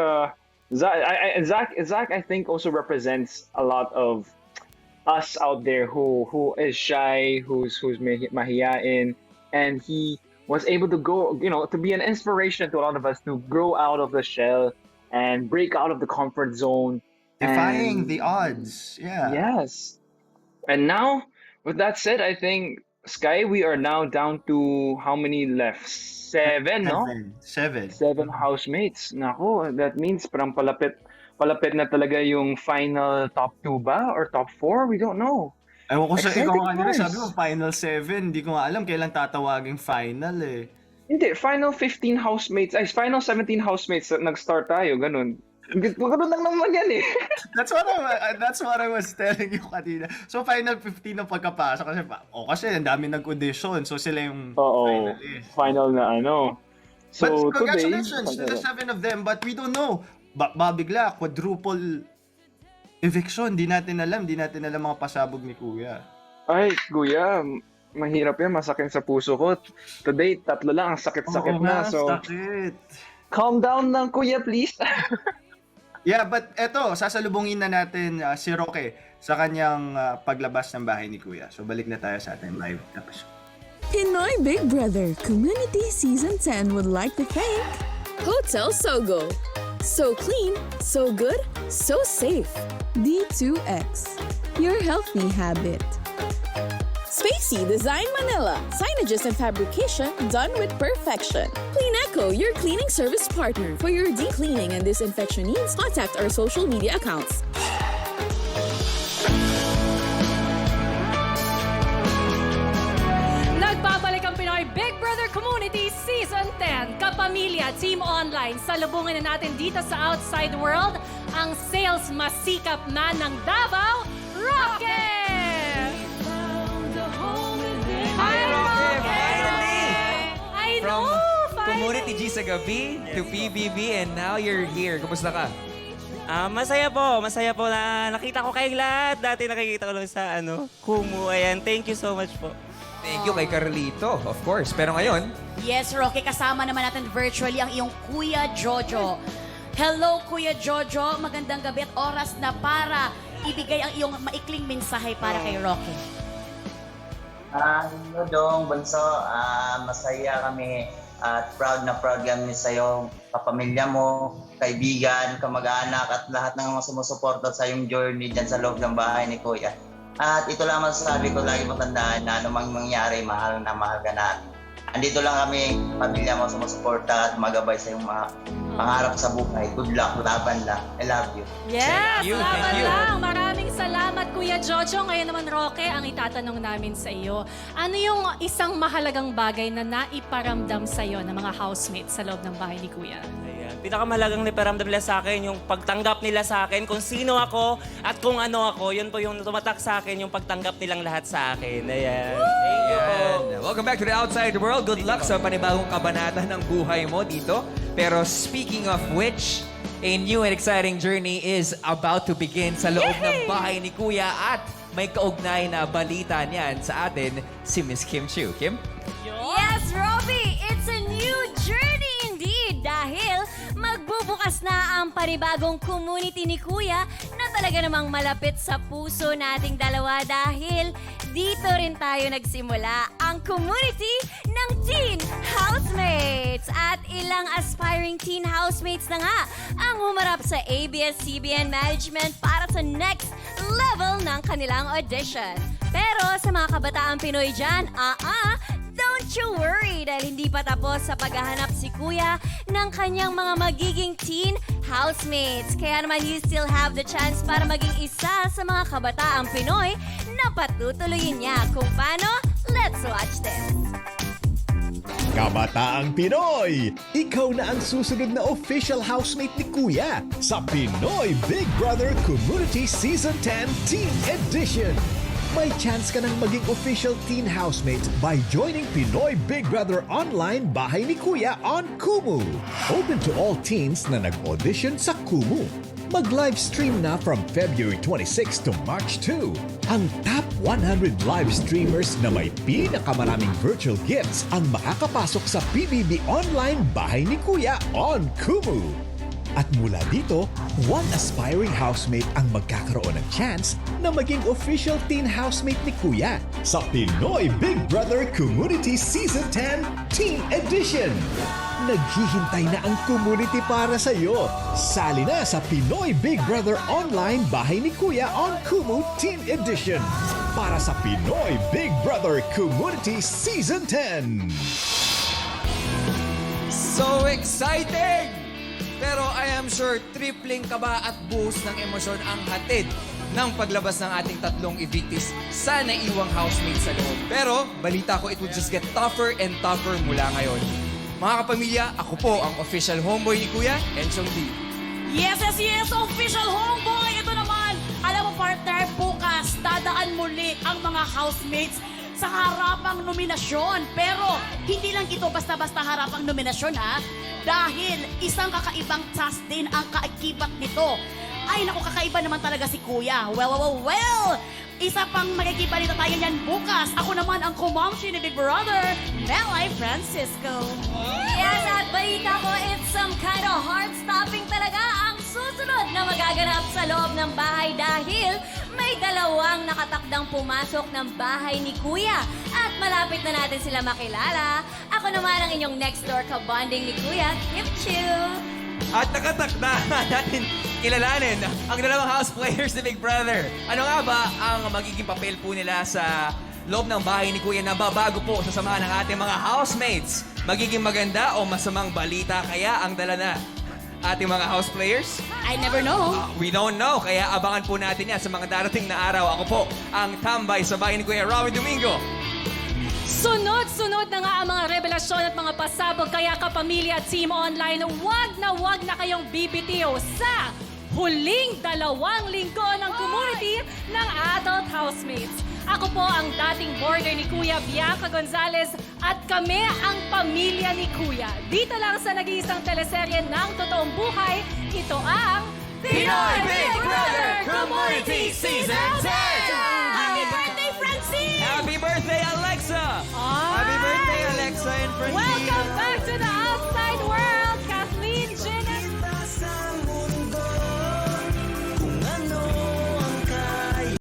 Zach I think also represents a lot of us out there who is shy, who's mahiyain, and he was able to go, to be an inspiration to a lot of us to grow out of the shell and break out of the comfort zone. Defying the odds. Yeah. Yes. And now, with that said, I think, Sky, we are now down to how many left? Seven, no? Seven housemates. Nako, that means parang palapit na talaga yung final top 2 ba? Or top 4? We don't know. Ewan ko sa ikaw kanina, sabi mo final 7. Hindi ko nga alam kailan tatawaging final eh. Hindi, final 15 housemates. Ay, final 17 housemates nag-start tayo, ganun. Ganun lang naman yan eh. That's what I was telling you kanina. So final 15 ang pagkapasok kasi ang dami nag-audition. So sila yung finalist. Final na So But today, congratulations to the 7 of them, but we don't know. Bigla, quadruple eviction. Di natin alam mga pasabog ni Kuya. ay, kuya, mahirap yan, masakit sa puso ko. Today, 3 lang, ang sakit-sakit Oo na. nga, So, sakit. calm down lang, kuya, please. Yeah, but eto, sasalubungin na natin si Roque sa kanyang paglabas ng bahay ni Kuya. So balik na tayo sa ating live episode. Pinoy Big Brother Community Season 10 would like to thank Hotel Sogo. So clean, so good, so safe. D2X, your healthy habit. Spacey Design Manila, signages and fabrication done with perfection. Clean Echo, your cleaning service partner. For your deep cleaning and disinfection needs, contact our social media accounts. Nagbabalik ang Pinoy Big Brother Community Season 10. Kapamilya, Team Online, salubungin na natin dito sa Outside World ang sales masikap man ng Davao, Roque! Hi, Roque! Finally! I From know! Community G sa gabi to PBB and now you're here. Kumusta ka? Masaya po na nakita ko kayong lahat. Dati nakikita ko lang sa Kumu. Ayan, thank you so much po. Thank you kay Carlito, of course. Pero ngayon, Yes, Roque, kasama naman natin virtually ang iyong Kuya Jojo. Hello, Kuya Jojo. Magandang gabi at oras na para ibigay ang iyong maikling mensahe para kay Roque. Hello Dong, Bunso. Masaya kami at proud kami sa iyo, kapamilya mo, kaibigan, kamag-anak at lahat ng mga sumusuporta sa iyong journey dyan sa loob ng bahay ni Kuya. At ito lang masasabi ko, lagi matandaan na anumang mangyari, mahal ka natin. Andito lang kami, pamilya mo, sumusuporta at magabay sa iyong mga pangarap sa buhay. Good luck, laban lang. I love you. Yes, Thank you, laban thank you. lang. Maraming salamat, Kuya Jojo. Ngayon naman, Roque, ang itatanong namin sa iyo. Ano yung isang mahalagang bagay na naiparamdam sa iyo ng mga housemates sa loob ng bahay ni Kuya? Ayan, pinakamalagang niparamdam nila sa akin, yung pagtanggap nila sa akin, kung sino ako at kung ano ako, yun po yung tumatak sa akin, yung pagtanggap nilang lahat sa akin. Ayan. Thank you po. Ayan. Welcome back to the Outside World. Good luck sa panibagong kabanata ng buhay mo dito. Pero speaking of which, a new and exciting journey is about to begin sa loob ng bahay ni Kuya at may kaugnay na balita niyan sa atin si Miss Kim Chiu. Kim? Yes, Robbie! It's a new journey indeed dahil magbubukas na ang panibagong community ni Kuya na talaga namang malapit sa puso nating dalawa dahil dito rin tayo nagsimula ang community ng Teen Housemates. At ilang aspiring teen housemates na nga ang humarap sa ABS-CBN management para sa next level ng kanilang audition. Pero sa mga kabataang Pinoy dyan, don't you worry dahil hindi pa tapos sa paghahanap si Kuya ng kanyang mga magiging teen housemates. Kaya naman you still have the chance para maging isa sa mga kabataang Pinoy na patutuloyin niya. Kung paano, let's watch this. Kabataang Pinoy! Ikaw na ang susunod na official housemate ni Kuya sa Pinoy Big Brother Community Season 10 Teen Edition. May chance ka ng maging official teen housemate by joining Pinoy Big Brother Online Bahay ni Kuya on Kumu. Open to all teens na nag-audition sa Kumu. Mag-live stream na from February 26 to March 2. Ang top 100 live streamers na may pinakamaraming virtual gifts ang makakapasok sa PBB Online Bahay ni Kuya on Kumu. At mula dito, one aspiring housemate ang magkakaroon ng chance na maging official teen housemate ni Kuya sa Pinoy Big Brother Community Season 10 Teen Edition. Naghihintay na ang community para sa iyo. Sali na sa Pinoy Big Brother Online Bahay ni Kuya on Kumu Teen Edition para sa Pinoy Big Brother Community Season 10. So exciting! Pero I am sure tripling kaba at buhos ng emosyon ang hatid ng paglabas ng ating tatlong evictees sa naiwang housemate sa loob. Pero balita ko it will just get tougher and tougher mula ngayon. Mga kapamilya, ako po ang official homeboy ni Kuya, Enchong D. Yes, official homeboy! Ito naman, alam mo partner, bukas dadaan muli ang mga housemates sa harapang nominasyon. Pero hindi lang ito basta-basta harapang nominasyon ha. Dahil isang kakaibang task din ang kaakibat nito. Ay naku, kakaiba naman talaga si Kuya. Well, isa pang magkikita tayo niyan bukas. Ako naman ang kumamshi ni Big Brother, Melay Francisco. Yes, at balita ko, it's some kind of heart-stopping talaga ang susunod na magaganap sa loob ng bahay dahil may dalawang nakatakdang pumasok ng bahay ni Kuya at malapit na natin sila makilala. Ako naman ang inyong next door ka-bonding ni Kuya, Kim Chiu. At nakatakda natin kilalanin ang dalawang house players ni Big Brother. Ano nga ba ang magiging papel po nila sa loob ng bahay ni Kuya na babago po sa samahan ng ating mga housemates? Magiging maganda o masamang balita kaya ang dala na ating mga house players? I never know. We don't know, kaya abangan po natin yan sa mga darating na araw. Ako po ang tambay sa bahay ni Kuya Robby Domingo. Sunod-sunod na nga ang mga revelasyon at mga pasabog, kaya kapamilya at Team Online, wag na kayong bibitiw sa huling 2 linggo ng community ng Adult Housemates. Ako po ang dating boarder ni Kuya Bianca Gonzalez at kami ang pamilya ni Kuya. Dito lang sa nag-iisang teleserye ng totoong buhay, ito ang Pinoy Big Brother Community Season 10!